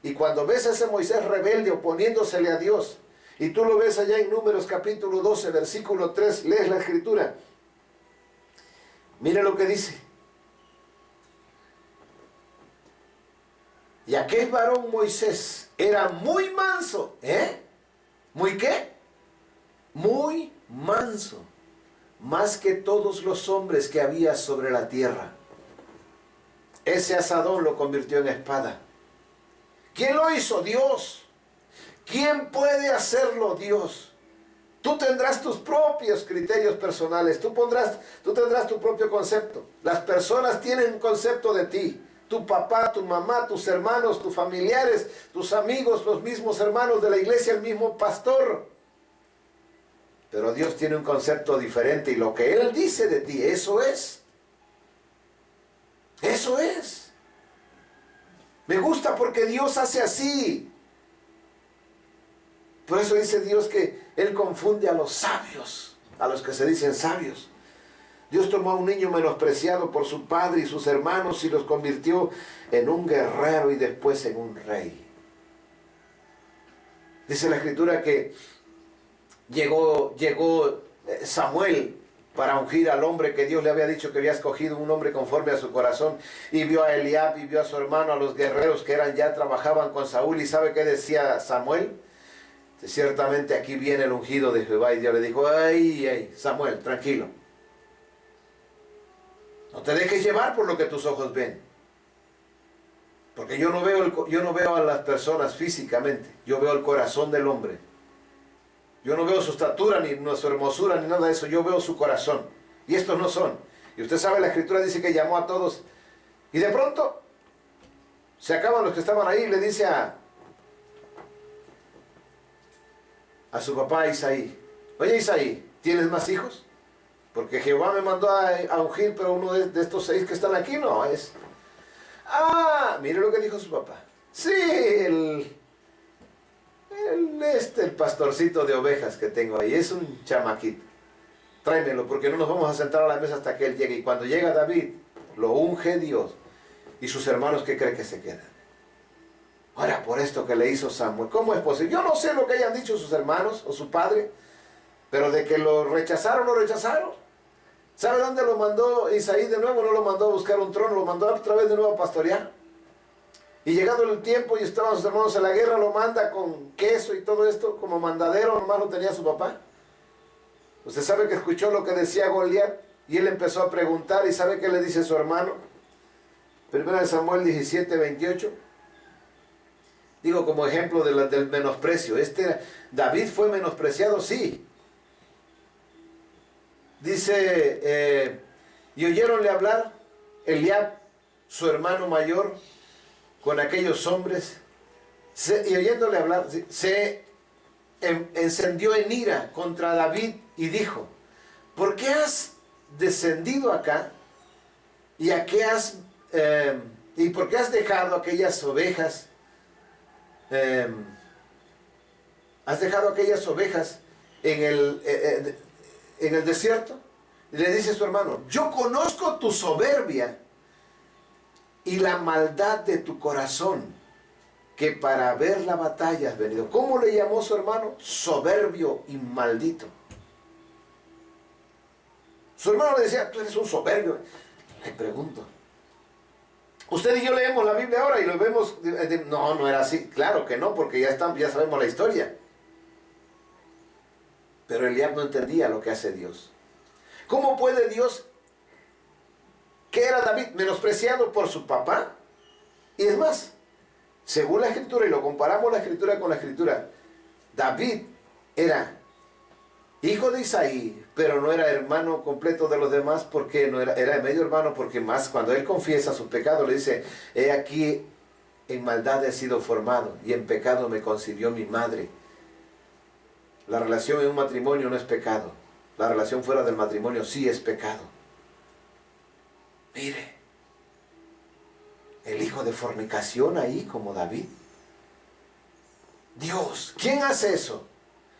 Y cuando ves a ese Moisés rebelde oponiéndosele a Dios, y tú lo ves allá en Números capítulo 12, versículo 3, lees la escritura. Mire lo que dice. Y aquel varón Moisés era muy manso. ¿Muy qué? Muy manso. Más que todos los hombres que había sobre la tierra. Ese asadón lo convirtió en espada. ¿Quién lo hizo? Dios. ¿Quién puede hacerlo? Dios. Tú tendrás tus propios criterios personales. Tú tendrás tu propio concepto. Las personas tienen un concepto de ti. Tu papá, tu mamá, tus hermanos, tus familiares, tus amigos, los mismos hermanos de la iglesia, el mismo pastor. Pero Dios tiene un concepto diferente y lo que Él dice de ti, eso es. Eso es. Me gusta porque Dios hace así. Por eso dice Dios que Él confunde a los sabios, a los que se dicen sabios. Dios tomó a un niño menospreciado por su padre y sus hermanos y los convirtió en un guerrero y después en un rey. Dice la escritura que llegó Samuel para ungir al hombre que Dios le había dicho que había escogido, un hombre conforme a su corazón, y vio a Eliab y vio a su hermano, a los guerreros que trabajaban con Saúl, y ¿sabe qué decía Samuel? Ciertamente aquí viene el ungido de Jehová, y Dios le dijo, ay, Samuel, tranquilo. No te dejes llevar por lo que tus ojos ven. Porque yo no veo a las personas físicamente, yo veo el corazón del hombre. Yo no veo su estatura, ni su hermosura, ni nada de eso, yo veo su corazón. Y estos no son. Y usted sabe, la escritura dice que llamó a todos. Y de pronto, se acaban los que estaban ahí, y le dice a su papá Isaí, oye Isaí, ¿tienes más hijos? Porque Jehová me mandó a ungir, pero uno de estos 6 que están aquí no es. Mire lo que dijo su papá. Sí, el pastorcito de ovejas que tengo ahí, es un chamaquito. Tráemelo, porque no nos vamos a sentar a la mesa hasta que él llegue. Y cuando llega David, lo unge Dios. Y sus hermanos, ¿qué cree que se quedan? Ahora, por esto que le hizo Samuel, ¿cómo es posible? Yo no sé lo que hayan dicho sus hermanos o su padre, pero de que lo rechazaron, lo rechazaron. ¿Sabe dónde lo mandó Isaí de nuevo? No lo mandó a buscar un trono, lo mandó otra vez de nuevo a pastorear. Y llegado el tiempo y estaban sus hermanos en la guerra, lo manda con queso y todo esto, como mandadero, nomás lo tenía su papá. Usted sabe que escuchó lo que decía Goliat, y él empezó a preguntar, y ¿sabe qué le dice su hermano? 1 Samuel 17, 28. Digo, como ejemplo del menosprecio. David fue menospreciado, sí. Dice, y oyéronle hablar Eliab, su hermano mayor, con aquellos hombres, y oyéndole hablar, se encendió en ira contra David y dijo, ¿por qué has descendido acá? ¿Y por qué has dejado aquellas ovejas? Has dejado aquellas ovejas en el desierto. Y le dice a su hermano, yo conozco tu soberbia y la maldad de tu corazón, que para ver la batalla has venido. ¿Cómo le llamó su hermano? Soberbio y maldito. Su hermano le decía, tú eres un soberbio. Le pregunto, usted y yo leemos la Biblia ahora y lo vemos, no, no era así. Claro que no, porque ya sabemos la historia. Pero Eliab no entendía lo que hace Dios. ¿Cómo puede Dios, que era David, menospreciado por su papá? Y es más, según la Escritura, y lo comparamos la Escritura con la Escritura, David era hijo de Isaí, pero no era hermano completo de los demás, porque no era medio hermano, porque más cuando él confiesa su pecado, le dice, he aquí, en maldad he sido formado, y en pecado me concibió mi madre. La relación en un matrimonio no es pecado. La relación fuera del matrimonio sí es pecado. Mire, el hijo de fornicación ahí como David. Dios, ¿quién hace eso?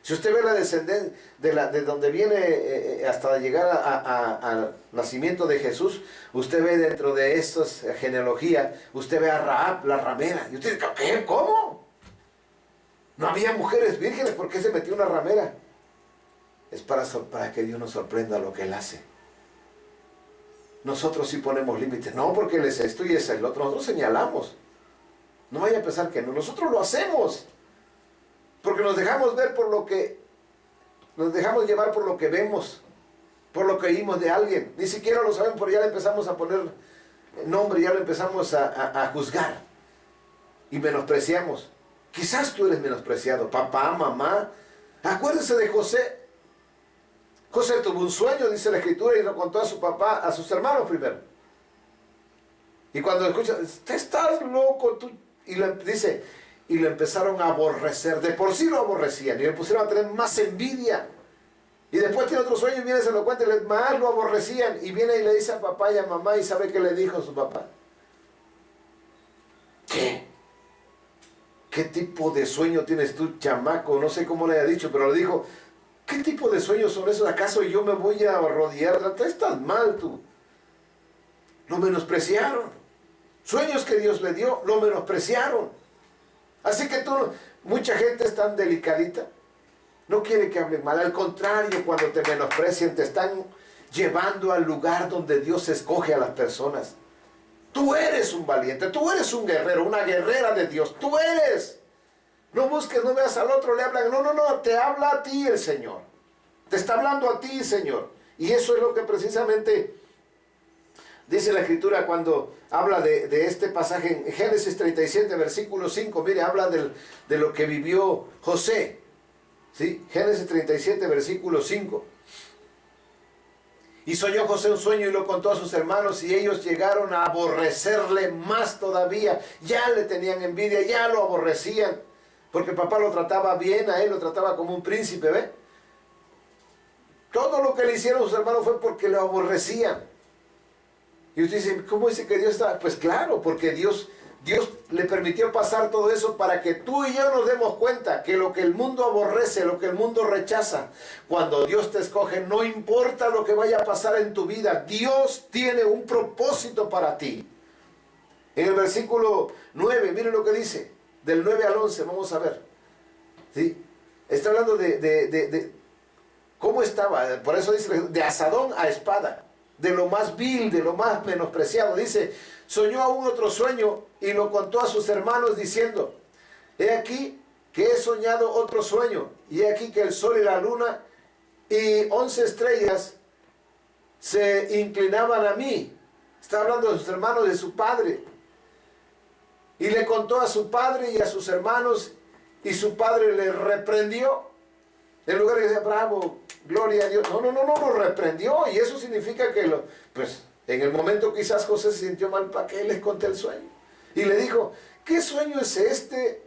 Si usted ve la descendencia de donde viene hasta llegar al nacimiento de Jesús, usted ve dentro de estas genealogías, usted ve a Rahab, la ramera. Y usted dice, ¿qué? ¿Cómo? No había mujeres vírgenes, ¿por qué se metió una ramera? Es para que Dios nos sorprenda lo que Él hace. Nosotros sí ponemos límites. No, porque Él es esto y es el otro. Nosotros señalamos. No vaya a pensar que no. Nosotros lo hacemos. Porque nos dejamos ver por lo que... Nos dejamos llevar por lo que vemos. Por lo que oímos de alguien. Ni siquiera lo sabemos, pero ya le empezamos a poner nombre. Ya lo empezamos a juzgar. Y menospreciamos. Quizás tú eres menospreciado. Papá, mamá. Acuérdense de José. José tuvo un sueño, dice la Escritura, y lo contó a su papá, a sus hermanos primero. Y cuando escuchan, estás loco tú. Y dice, y lo empezaron a aborrecer. De por sí lo aborrecían. Y le pusieron a tener más envidia. Y después tiene otro sueño y viene, se lo cuenta, y más lo aborrecían. Y viene y le dice a papá y a mamá, y ¿sabe qué le dijo a su papá? ¿Qué? ¿Qué tipo de sueño tienes tú, chamaco? No sé cómo le haya dicho, pero le dijo, ¿qué tipo de sueños son esos? ¿Acaso yo me voy a rodear? Estás mal tú. Lo menospreciaron. Sueños que Dios le dio, lo menospreciaron. Así que mucha gente es tan delicadita. No quiere que hablen mal. Al contrario, cuando te menosprecian, te están llevando al lugar donde Dios escoge a las personas. Tú eres un valiente, tú eres un guerrero, una guerrera de Dios. Tú eres. No busques, no veas al otro, le hablan. No, no, no, te habla a ti el Señor. Te está hablando a ti, Señor. Y eso es lo que precisamente dice la Escritura cuando habla de este pasaje en Génesis 37, versículo 5. Mire, habla de lo que vivió José. ¿Sí? Génesis 37, versículo 5. Y soñó José un sueño y lo contó a sus hermanos, y ellos llegaron a aborrecerle más todavía. Ya le tenían envidia, ya lo aborrecían. Porque papá lo trataba bien a él, lo trataba como un príncipe, ¿ve? Todo lo que le hicieron sus hermanos fue porque lo aborrecían. Y usted dice, ¿cómo dice que Dios está? Pues claro, porque Dios le permitió pasar todo eso para que tú y yo nos demos cuenta que lo que el mundo aborrece, lo que el mundo rechaza, cuando Dios te escoge, no importa lo que vaya a pasar en tu vida, Dios tiene un propósito para ti. En el versículo 9, miren lo que dice. Del 9 al 11, vamos a ver. ¿Sí? Está hablando de cómo estaba. Por eso dice, de asadón a espada. De lo más vil, de lo más menospreciado. Dice, soñó aún otro sueño y lo contó a sus hermanos diciendo, he aquí que he soñado otro sueño. Y he aquí que el sol y la luna y 11 estrellas se inclinaban a mí. Está hablando de sus hermanos, de su padre. Y le contó a su padre y a sus hermanos, y su padre le reprendió. En lugar de decir, bravo, gloria a Dios. No, lo reprendió. Y eso significa que pues en el momento quizás José se sintió mal, ¿para qué les conté el sueño? Y le dijo, ¿qué sueño es este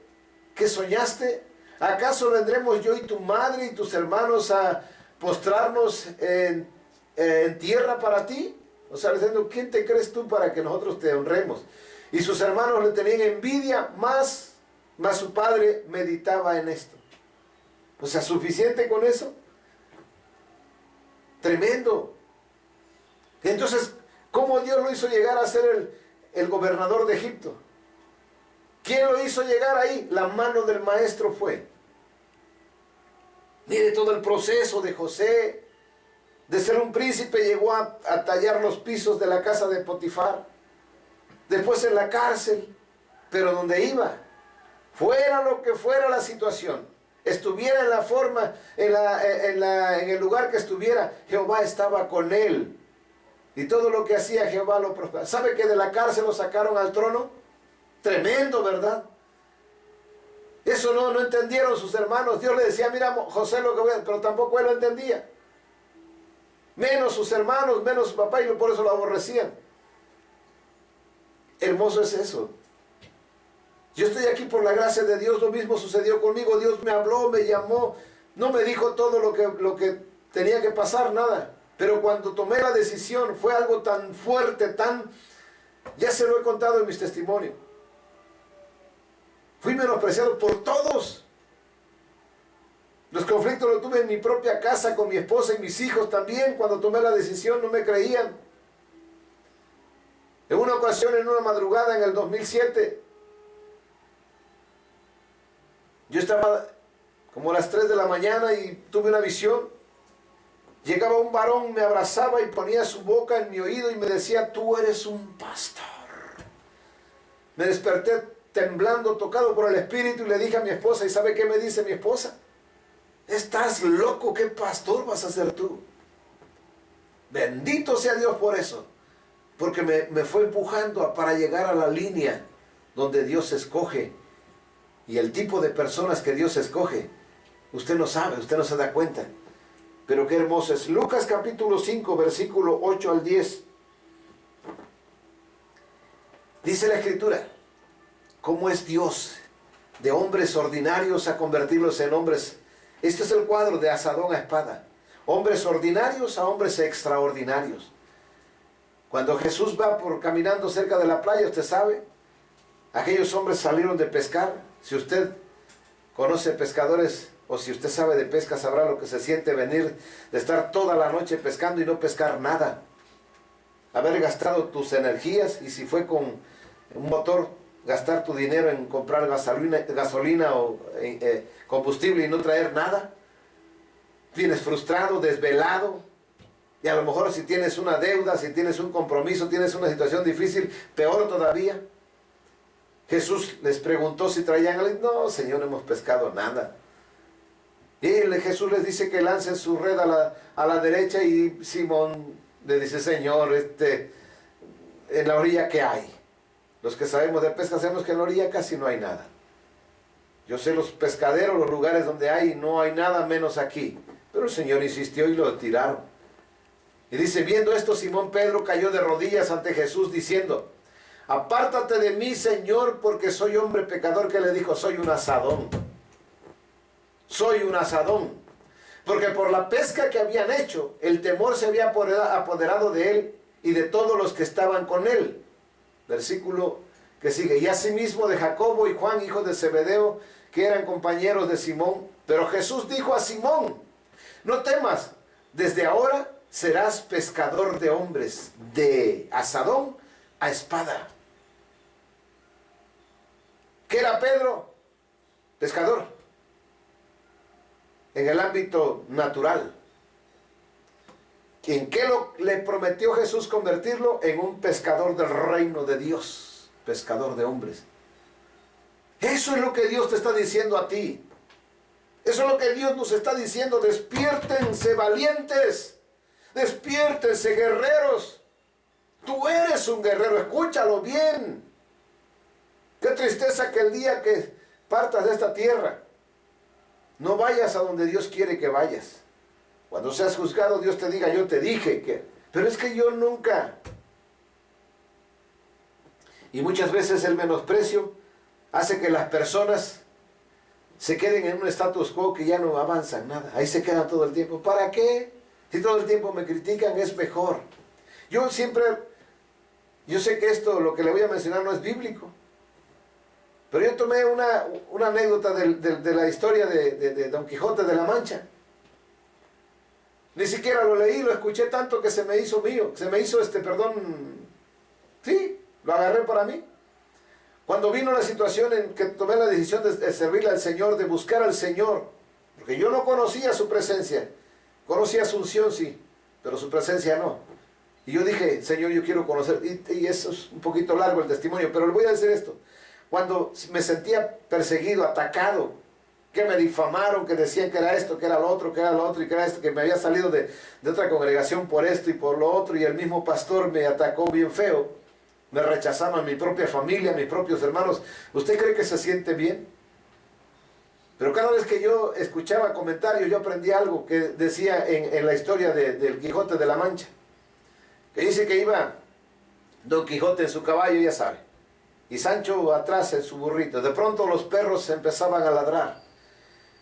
que soñaste? ¿Acaso vendremos yo y tu madre y tus hermanos a postrarnos en tierra para ti? O sea, diciendo, ¿quién te crees tú para que nosotros te honremos? Y sus hermanos le tenían envidia, más su padre meditaba en esto. O sea, suficiente con eso. Tremendo. Entonces, ¿cómo Dios lo hizo llegar a ser el gobernador de Egipto? ¿Quién lo hizo llegar ahí? La mano del maestro fue. Mire todo el proceso de José. De ser un príncipe llegó a tallar los pisos de la casa de Potifar. Después en la cárcel. Pero donde iba, fuera lo que fuera la situación, estuviera en la forma, en el lugar que estuviera, Jehová estaba con él. Y todo lo que hacía Jehová lo prosperaba. ¿Sabe que de la cárcel lo sacaron al trono? Tremendo, ¿verdad? Eso no entendieron sus hermanos. Dios le decía, mira José lo que voy a hacer, pero tampoco él lo entendía. Menos sus hermanos, menos su papá, y por eso lo aborrecían. Hermoso es eso. Yo estoy aquí por la gracia de Dios, lo mismo sucedió conmigo. Dios me habló, me llamó, no me dijo todo lo que tenía que pasar, nada. Pero cuando tomé la decisión fue algo tan fuerte, ya se lo he contado en mis testimonios. Fui menospreciado por todos. Los conflictos los tuve en mi propia casa, con mi esposa y mis hijos también. Cuando tomé la decisión no me creían. En una ocasión, en una madrugada en el 2007, yo estaba como a las 3 de la mañana y tuve una visión. Llegaba un varón, me abrazaba y ponía su boca en mi oído y me decía, tú eres un pastor. Me desperté temblando, tocado por el Espíritu, y le dije a mi esposa, ¿y sabe qué me dice mi esposa? Estás loco, ¿qué pastor vas a ser tú? Bendito sea Dios por eso, porque me fue empujando para llegar a la línea donde Dios escoge. Y el tipo de personas que Dios escoge, usted no sabe, usted no se da cuenta. Pero qué hermoso es. Lucas capítulo 5, versículo 8 al 10. Dice la Escritura, ¿cómo es Dios de hombres ordinarios a convertirlos en hombres? Este es el cuadro de asadón a espada. Hombres ordinarios a hombres extraordinarios. Cuando Jesús va caminando cerca de la playa, usted sabe, aquellos hombres salieron de pescar. Si usted conoce pescadores o si usted sabe de pesca, sabrá lo que se siente venir de estar toda la noche pescando y no pescar nada. Haber gastado tus energías, y si fue con un motor, gastar tu dinero en comprar gasolina o combustible y no traer nada. Vienes frustrado, desvelado, y a lo mejor si tienes una deuda, si tienes un compromiso, tienes una situación difícil, peor todavía. Jesús les preguntó si traían algo. No, Señor, no hemos pescado nada. Y Jesús les dice que lancen su red a la derecha, y Simón le dice, Señor, en la orilla, ¿qué hay? Los que sabemos de pesca sabemos que en la orilla casi no hay nada. Yo sé los pescaderos, los lugares donde no hay nada menos aquí. Pero el Señor insistió y lo tiraron. Y dice, viendo esto, Simón Pedro cayó de rodillas ante Jesús diciendo, apártate de mí, Señor, porque soy hombre pecador. Que le dijo, soy un asadón. Soy un asadón. Porque por la pesca que habían hecho, el temor se había apoderado de él y de todos los que estaban con él. Versículo que sigue. Y asimismo de Jacobo y Juan, hijos de Zebedeo, que eran compañeros de Simón. Pero Jesús dijo a Simón, no temas, desde ahora serás pescador de hombres, de asadón a espada. ¿Qué era Pedro? Pescador. En el ámbito natural. ¿En qué le prometió Jesús convertirlo? En un pescador del reino de Dios. Pescador de hombres. Eso es lo que Dios te está diciendo a ti. Eso es lo que Dios nos está diciendo. Despiértense, valientes. Despiértense, guerreros. Tú eres un guerrero, escúchalo bien. Qué tristeza que el día que partas de esta tierra, no vayas a donde Dios quiere que vayas. Cuando seas juzgado, Dios te diga, yo te dije que... Pero es que yo nunca... Y muchas veces el menosprecio hace que las personas se queden en un status quo que ya no avanzan nada. Ahí se quedan todo el tiempo. ¿Para qué? Si todo el tiempo me critican, es mejor. Yo sé que esto, lo que le voy a mencionar, no es bíblico. Pero yo tomé una anécdota de la historia de Don Quijote de la Mancha. Ni siquiera lo leí, lo escuché tanto que se me hizo mío, se me hizo sí, lo agarré para mí. Cuando vino la situación en que tomé la decisión de servirle al Señor, de buscar al Señor, porque yo no conocía su presencia, conocía su unción, sí, pero su presencia no. Y yo dije, Señor, yo quiero conocer, y eso es un poquito largo el testimonio, pero le voy a decir esto. Cuando me sentía perseguido, atacado, que me difamaron, que decían que era esto, que era lo otro, que era lo otro, y que era esto, que me había salido de otra congregación por esto y por lo otro, y el mismo pastor me atacó bien feo, me rechazaban mi propia familia, mis propios hermanos. ¿Usted cree que se siente bien? Pero cada vez que yo escuchaba comentarios, yo aprendí algo que decía en la historia del Quijote de la Mancha, que dice que iba Don Quijote en su caballo, ya sabe, y Sancho atrás en su burrito. De pronto los perros empezaban a ladrar,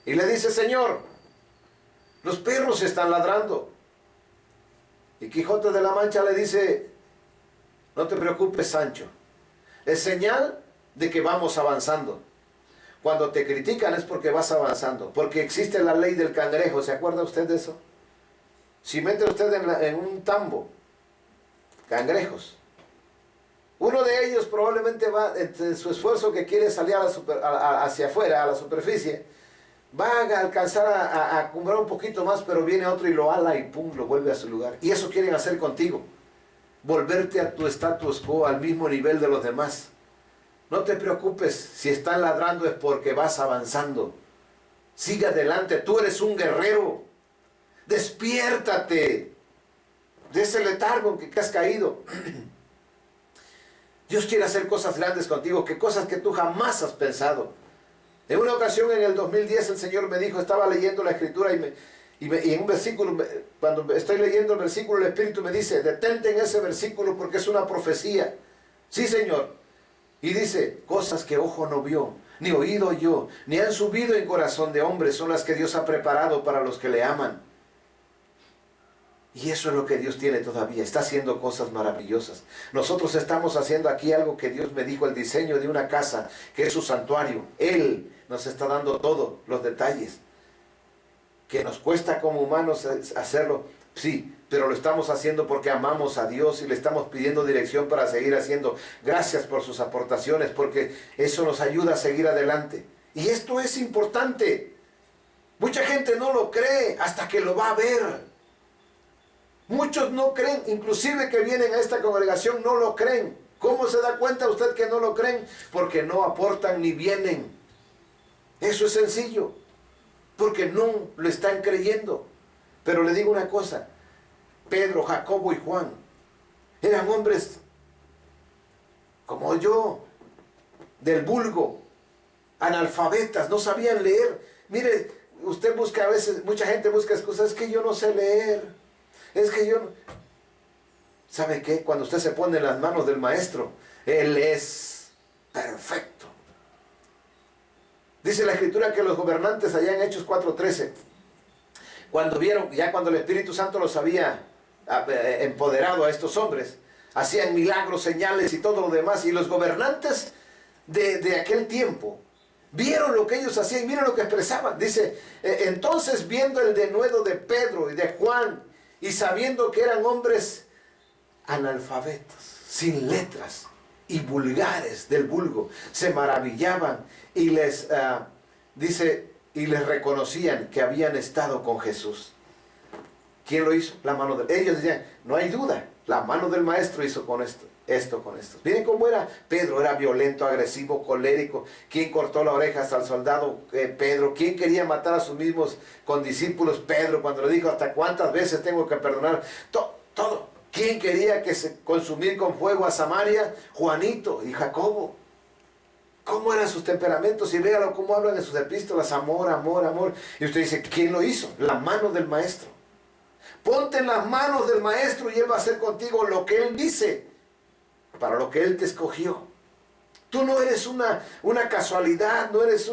y le dice, Señor, los perros están ladrando. Y Quijote de la Mancha le dice, no te preocupes, Sancho, es señal de que vamos avanzando. Cuando te critican es porque vas avanzando, porque existe la ley del cangrejo. ¿Se acuerda usted de eso? Si mete usted en un tambo cangrejos, uno de ellos probablemente va, en su esfuerzo que quiere salir hacia afuera, a la superficie, va a alcanzar a cumbrar un poquito más, pero viene otro y lo ala y pum, lo vuelve a su lugar. Y eso quieren hacer contigo, volverte a tu status quo, al mismo nivel de los demás. No te preocupes, si están ladrando es porque vas avanzando. Sigue adelante, tú eres un guerrero. Despiértate de ese letargo en que has caído. Dios quiere hacer cosas grandes contigo, cosas que tú jamás has pensado. En una ocasión en el 2010 el Señor me dijo, estaba leyendo la Escritura y en un versículo, cuando estoy leyendo el versículo, el Espíritu me dice, detente en ese versículo porque es una profecía. Sí, Señor. Y dice, cosas que ojo no vio, ni oído oyó, ni han subido en corazón de hombre, son las que Dios ha preparado para los que le aman. Y eso es lo que Dios tiene todavía, está haciendo cosas maravillosas. Nosotros estamos haciendo aquí algo que Dios me dijo, el diseño de una casa, que es su santuario. Él nos está dando todos los detalles. Que nos cuesta como humanos hacerlo, sí, pero lo estamos haciendo porque amamos a Dios y le estamos pidiendo dirección para seguir haciendo. Gracias por sus aportaciones, porque eso nos ayuda a seguir adelante. Y esto es importante. Mucha gente no lo cree hasta que lo va a ver. Muchos no creen, inclusive que vienen a esta congregación no lo creen. ¿Cómo se da cuenta usted que no lo creen? Porque no aportan ni vienen. Eso es sencillo. Porque no lo están creyendo. Pero le digo una cosa, Pedro, Jacobo y Juan eran hombres como yo, del vulgo, analfabetas, no sabían leer. Mire, usted busca a veces, mucha gente busca excusas, es que yo no sé leer, es que yo no... ¿Sabe qué? Cuando usted se pone en las manos del maestro, Él es perfecto. Dice la Escritura que los gobernantes allá en Hechos 4:13, cuando vieron, ya cuando el Espíritu Santo los había empoderado a estos hombres, hacían milagros, señales y todo lo demás, y los gobernantes de aquel tiempo vieron lo que ellos hacían y miren lo que expresaban. Dice, entonces viendo el denuedo de Pedro y de Juan, y sabiendo que eran hombres analfabetos, sin letras y vulgares del vulgo, se maravillaban y les reconocían que habían estado con Jesús. ¿Quién lo hizo? La mano de... Ellos decían, no hay duda, la mano del maestro hizo con esto con esto. Miren cómo era Pedro, era violento, agresivo, colérico. ¿Quién cortó las orejas al soldado? Pedro. ¿Quién quería matar a sus mismos condiscípulos? Pedro, cuando le dijo, ¿hasta cuántas veces tengo que perdonar? Todo. ¿Quién quería que se consumir con fuego a Samaria? Juanito y Jacobo. ¿Cómo eran sus temperamentos? Y véalo cómo hablan en sus epístolas, amor, amor, amor. Y usted dice, ¿quién lo hizo? La mano del maestro. Ponte en las manos del maestro y Él va a hacer contigo lo que Él dice, para lo que Él te escogió. Tú no eres una casualidad, no eres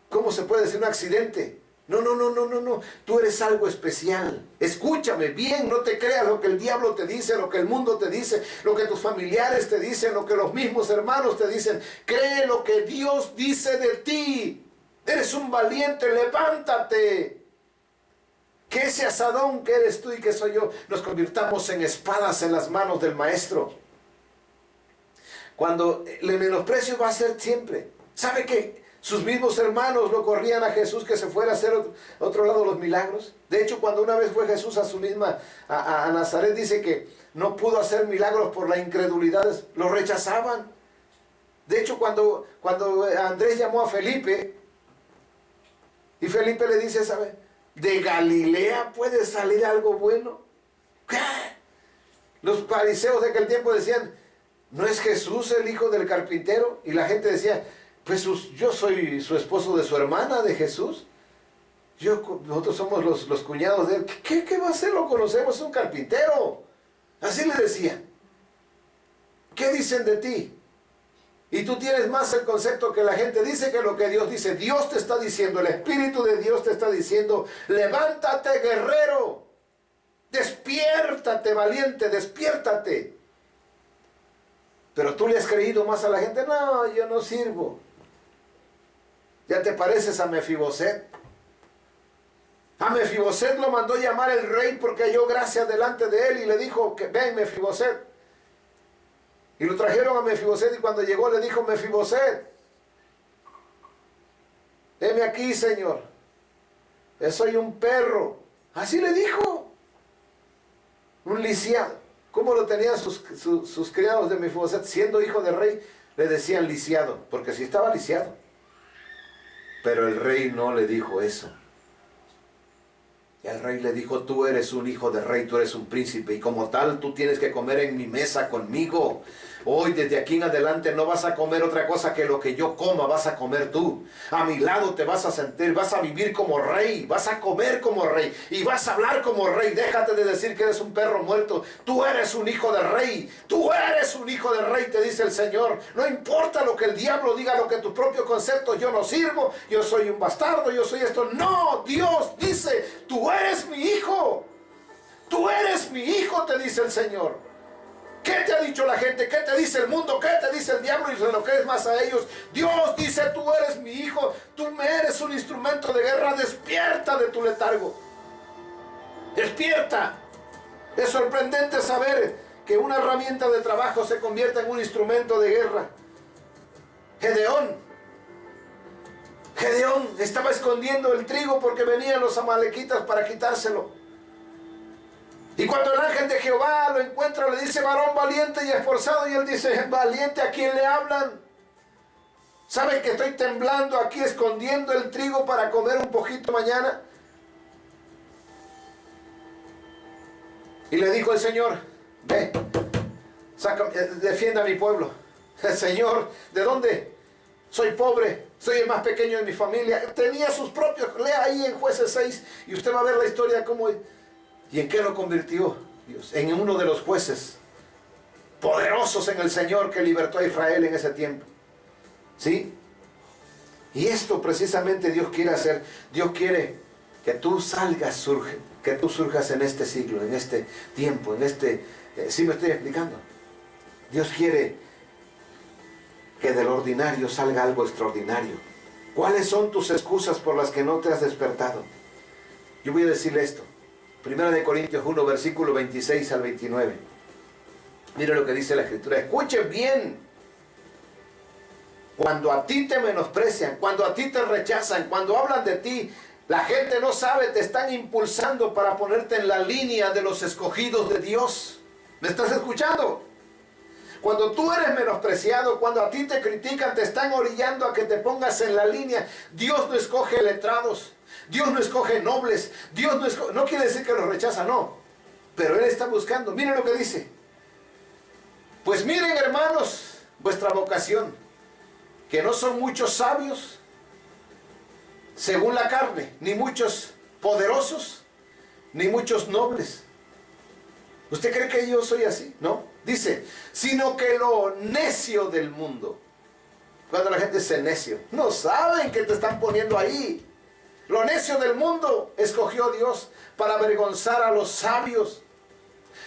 ¿cómo se puede decir? Un accidente. No. Tú eres algo especial. Escúchame bien, no te creas lo que el diablo te dice, lo que el mundo te dice, lo que tus familiares te dicen, lo que los mismos hermanos te dicen. Cree lo que Dios dice de ti. Eres un valiente, levántate. Que ese asadón que eres tú y que soy yo, nos convirtamos en espadas en las manos del Maestro. Cuando el menosprecio va a ser siempre. ¿Sabe que sus mismos hermanos lo corrían a Jesús que se fuera a hacer otro lado los milagros? De hecho, cuando una vez fue Jesús a Nazaret, dice que no pudo hacer milagros por la incredulidad, lo rechazaban. De hecho, cuando Andrés llamó a Felipe, y Felipe le dice, ¿sabe? ¿De Galilea puede salir algo bueno? ¿Qué? Los fariseos de aquel tiempo decían, ¿no es Jesús el hijo del carpintero? Y la gente decía, pues yo soy su esposo de su hermana, de Jesús. Nosotros somos los cuñados de él. ¿Qué va a hacer? Lo conocemos, es un carpintero. Así le decían. ¿Qué dicen de ti? Y tú tienes más el concepto que la gente dice que lo que Dios dice. Dios te está diciendo, el Espíritu de Dios te está diciendo, levántate, guerrero. Despiértate, valiente, despiértate. Pero tú le has creído más a la gente. No, yo no sirvo. Ya te pareces a Mefiboset. A Mefiboset lo mandó llamar el rey porque halló gracia delante de él y le dijo, que ven, Mefiboset. Y lo trajeron a Mefiboset y cuando llegó le dijo, Mefiboset, heme aquí, Señor. Yo soy un perro. Así le dijo. Un lisiado. ¿Cómo lo tenían sus criados de Mefiboset? Siendo hijo de rey, le decían lisiado, porque sí estaba lisiado. Pero el rey no le dijo eso. Y el rey le dijo, tú eres un hijo de rey, tú eres un príncipe, y como tal tú tienes que comer en mi mesa conmigo. Hoy desde aquí en adelante no vas a comer otra cosa que lo que yo coma, vas a comer tú. A mi lado te vas a sentir, vas a vivir como rey, vas a comer como rey y vas a hablar como rey. Déjate de decir que eres un perro muerto. Tú eres un hijo de rey, tú eres un hijo de rey, te dice el Señor. No importa lo que el diablo diga, lo que tus propios conceptos, yo no sirvo, yo soy un bastardo, yo soy esto. No, Dios dice, tú eres mi hijo. Tú eres mi hijo, te dice el Señor. ¿Qué te ha dicho la gente? ¿Qué te dice el mundo? ¿Qué te dice el diablo? Y se lo crees más a ellos. Dios dice, tú eres mi hijo. Tú me eres un instrumento de guerra. Despierta de tu letargo. Despierta. Es sorprendente saber que una herramienta de trabajo se convierta en un instrumento de guerra. Gedeón estaba escondiendo el trigo porque venían los amalequitas para quitárselo. Y cuando el ángel de Jehová lo encuentra, le dice, varón valiente y esforzado. Y él dice, valiente, ¿a quién le hablan? ¿Saben que estoy temblando aquí escondiendo el trigo para comer un poquito mañana? Y le dijo el Señor, ve, defienda a mi pueblo. El Señor, ¿de dónde? Soy pobre, soy el más pequeño de mi familia. Tenía sus propios, lea ahí en Jueces 6 y usted va a ver la historia cómo... ¿Y en qué lo convirtió Dios? En uno de los jueces poderosos en el Señor que libertó a Israel en ese tiempo. ¿Sí? Y esto precisamente Dios quiere hacer. Dios quiere que tú salgas, que tú surjas en este siglo, en este tiempo, en este... ¿sí me estoy explicando? Dios quiere que del ordinario salga algo extraordinario. ¿Cuáles son tus excusas por las que no te has despertado? Yo voy a decirle esto. Primera de Corintios 1, versículo 26 al 29. Mira lo que dice la Escritura. Escuchen bien. Cuando a ti te menosprecian, cuando a ti te rechazan, cuando hablan de ti, la gente no sabe, te están impulsando para ponerte en la línea de los escogidos de Dios. ¿Me estás escuchando? Cuando tú eres menospreciado, cuando a ti te critican, te están orillando a que te pongas en la línea. Dios no escoge letrados. Dios no escoge nobles. Dios no escoge, no quiere decir que los rechaza, no. Pero Él está buscando. Miren lo que dice. Pues miren, hermanos, vuestra vocación, que no son muchos sabios según la carne, ni muchos poderosos, ni muchos nobles. ¿Usted cree que yo soy así? No. Dice, sino que lo necio del mundo. Cuando la gente dice necio, no saben que te están poniendo ahí. Lo necio del mundo escogió Dios para avergonzar a los sabios.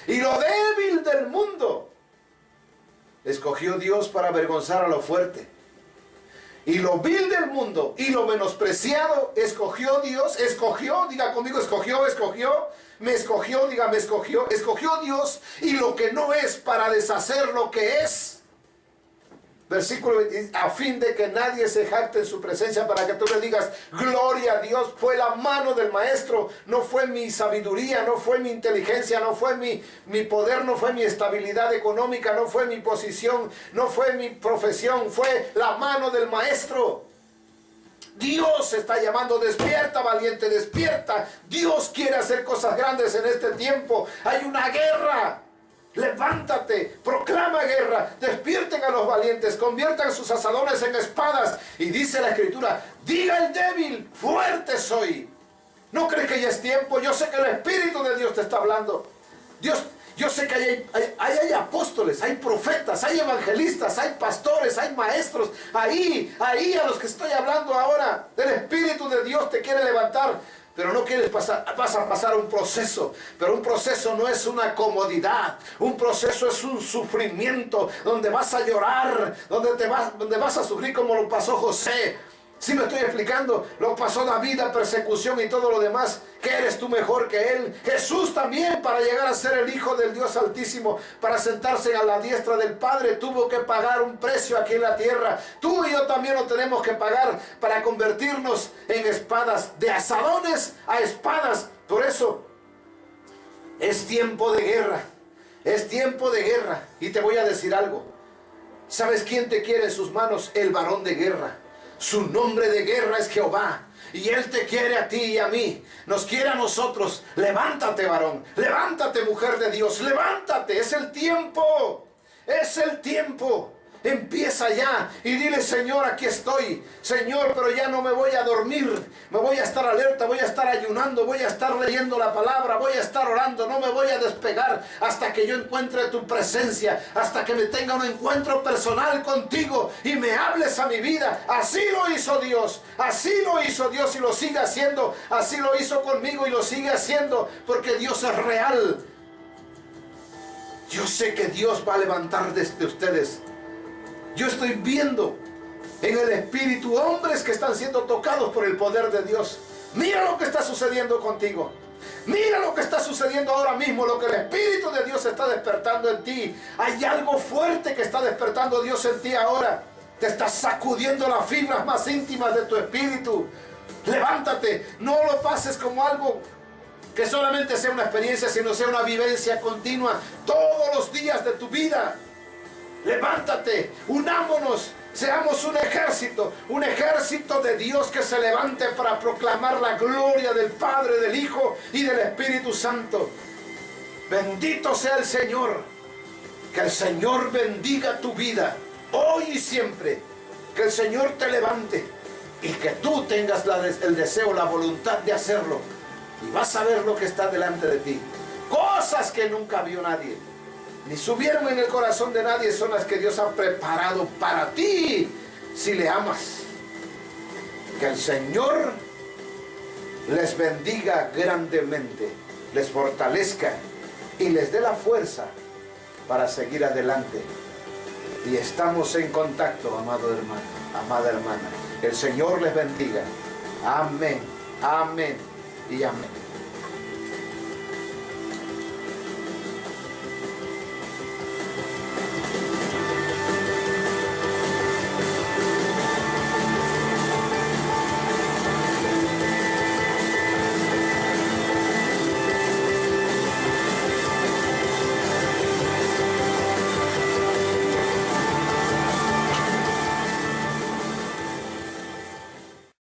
Y lo débil del mundo escogió Dios para avergonzar a lo fuerte. y lo vil del mundo y lo menospreciado escogió Dios, escogió, diga conmigo, me escogió, diga me escogió Dios y lo que no es para deshacer lo que es. Versículo 20, a fin de que nadie se jacte en su presencia, para que tú le digas, gloria a Dios, fue la mano del maestro, no fue mi sabiduría, no fue mi inteligencia, no fue mi poder, no fue mi estabilidad económica, no fue mi posición, no fue mi profesión, fue la mano del maestro. Dios está llamando, despierta valiente, despierta. Dios quiere hacer cosas grandes en este tiempo. Hay una guerra. Levántate, proclama guerra, despierten a los valientes, conviertan sus asadones en espadas. Y dice la Escritura, diga el débil, fuerte soy. ¿No crees que ya es tiempo? Yo sé que el Espíritu de Dios te está hablando. Yo sé que hay apóstoles, hay profetas, hay evangelistas, hay pastores, hay maestros. Ahí a los que estoy hablando ahora, el Espíritu de Dios te quiere levantar. Pero no quieres pasar, vas a pasar un proceso. Pero un proceso no es una comodidad. Un proceso es un sufrimiento donde vas a llorar, donde vas a sufrir como lo pasó José. ¿Sí me estoy explicando? Lo pasó David a persecución y todo lo demás. ¿Qué eres tú mejor que él? Jesús también, para llegar a ser el Hijo del Dios Altísimo, para sentarse a la diestra del Padre, tuvo que pagar un precio aquí en la tierra. Tú y yo también lo tenemos que pagar para convertirnos en espadas, de asadones a espadas. Por eso, es tiempo de guerra. Es tiempo de guerra. Y te voy a decir algo. ¿Sabes quién te quiere en sus manos? El varón de guerra. Su nombre de guerra es Jehová. Y Él te quiere a ti y a mí. Nos quiere a nosotros. Levántate, varón. Levántate, mujer de Dios. Levántate. Es el tiempo. Es el tiempo. Empieza ya y dile, Señor, aquí estoy. Señor, pero ya no me voy a dormir. Me voy a estar alerta, voy a estar ayunando, voy a estar leyendo la palabra, voy a estar orando. No me voy a despegar hasta que yo encuentre tu presencia, hasta que me tenga un encuentro personal contigo y me hables a mi vida. Así lo hizo Dios. Así lo hizo Dios y lo sigue haciendo. Así lo hizo conmigo y lo sigue haciendo, porque Dios es real. Yo sé que Dios va a levantar desde ustedes. Yo estoy viendo en el Espíritu hombres que están siendo tocados por el poder de Dios. Mira lo que está sucediendo contigo. Mira lo que está sucediendo ahora mismo, lo que el Espíritu de Dios está despertando en ti. Hay algo fuerte que está despertando Dios en ti ahora. Te está sacudiendo las fibras más íntimas de tu espíritu. Levántate, no lo pases como algo que solamente sea una experiencia, sino sea una vivencia continua todos los días de tu vida. Levántate, unámonos, seamos un ejército de Dios que se levante para proclamar la gloria del Padre, del Hijo y del Espíritu Santo. Bendito sea el Señor, que el Señor bendiga tu vida, hoy y siempre, que el Señor te levante y que tú tengas el deseo, la voluntad de hacerlo, y vas a ver lo que está delante de ti, cosas que nunca vio nadie. Ni subieron en el corazón de nadie, son las que Dios ha preparado para ti, si le amas. Que el Señor les bendiga grandemente, les fortalezca y les dé la fuerza para seguir adelante. Y estamos en contacto, amado hermano, amada hermana. El Señor les bendiga. Amén, amén y amén.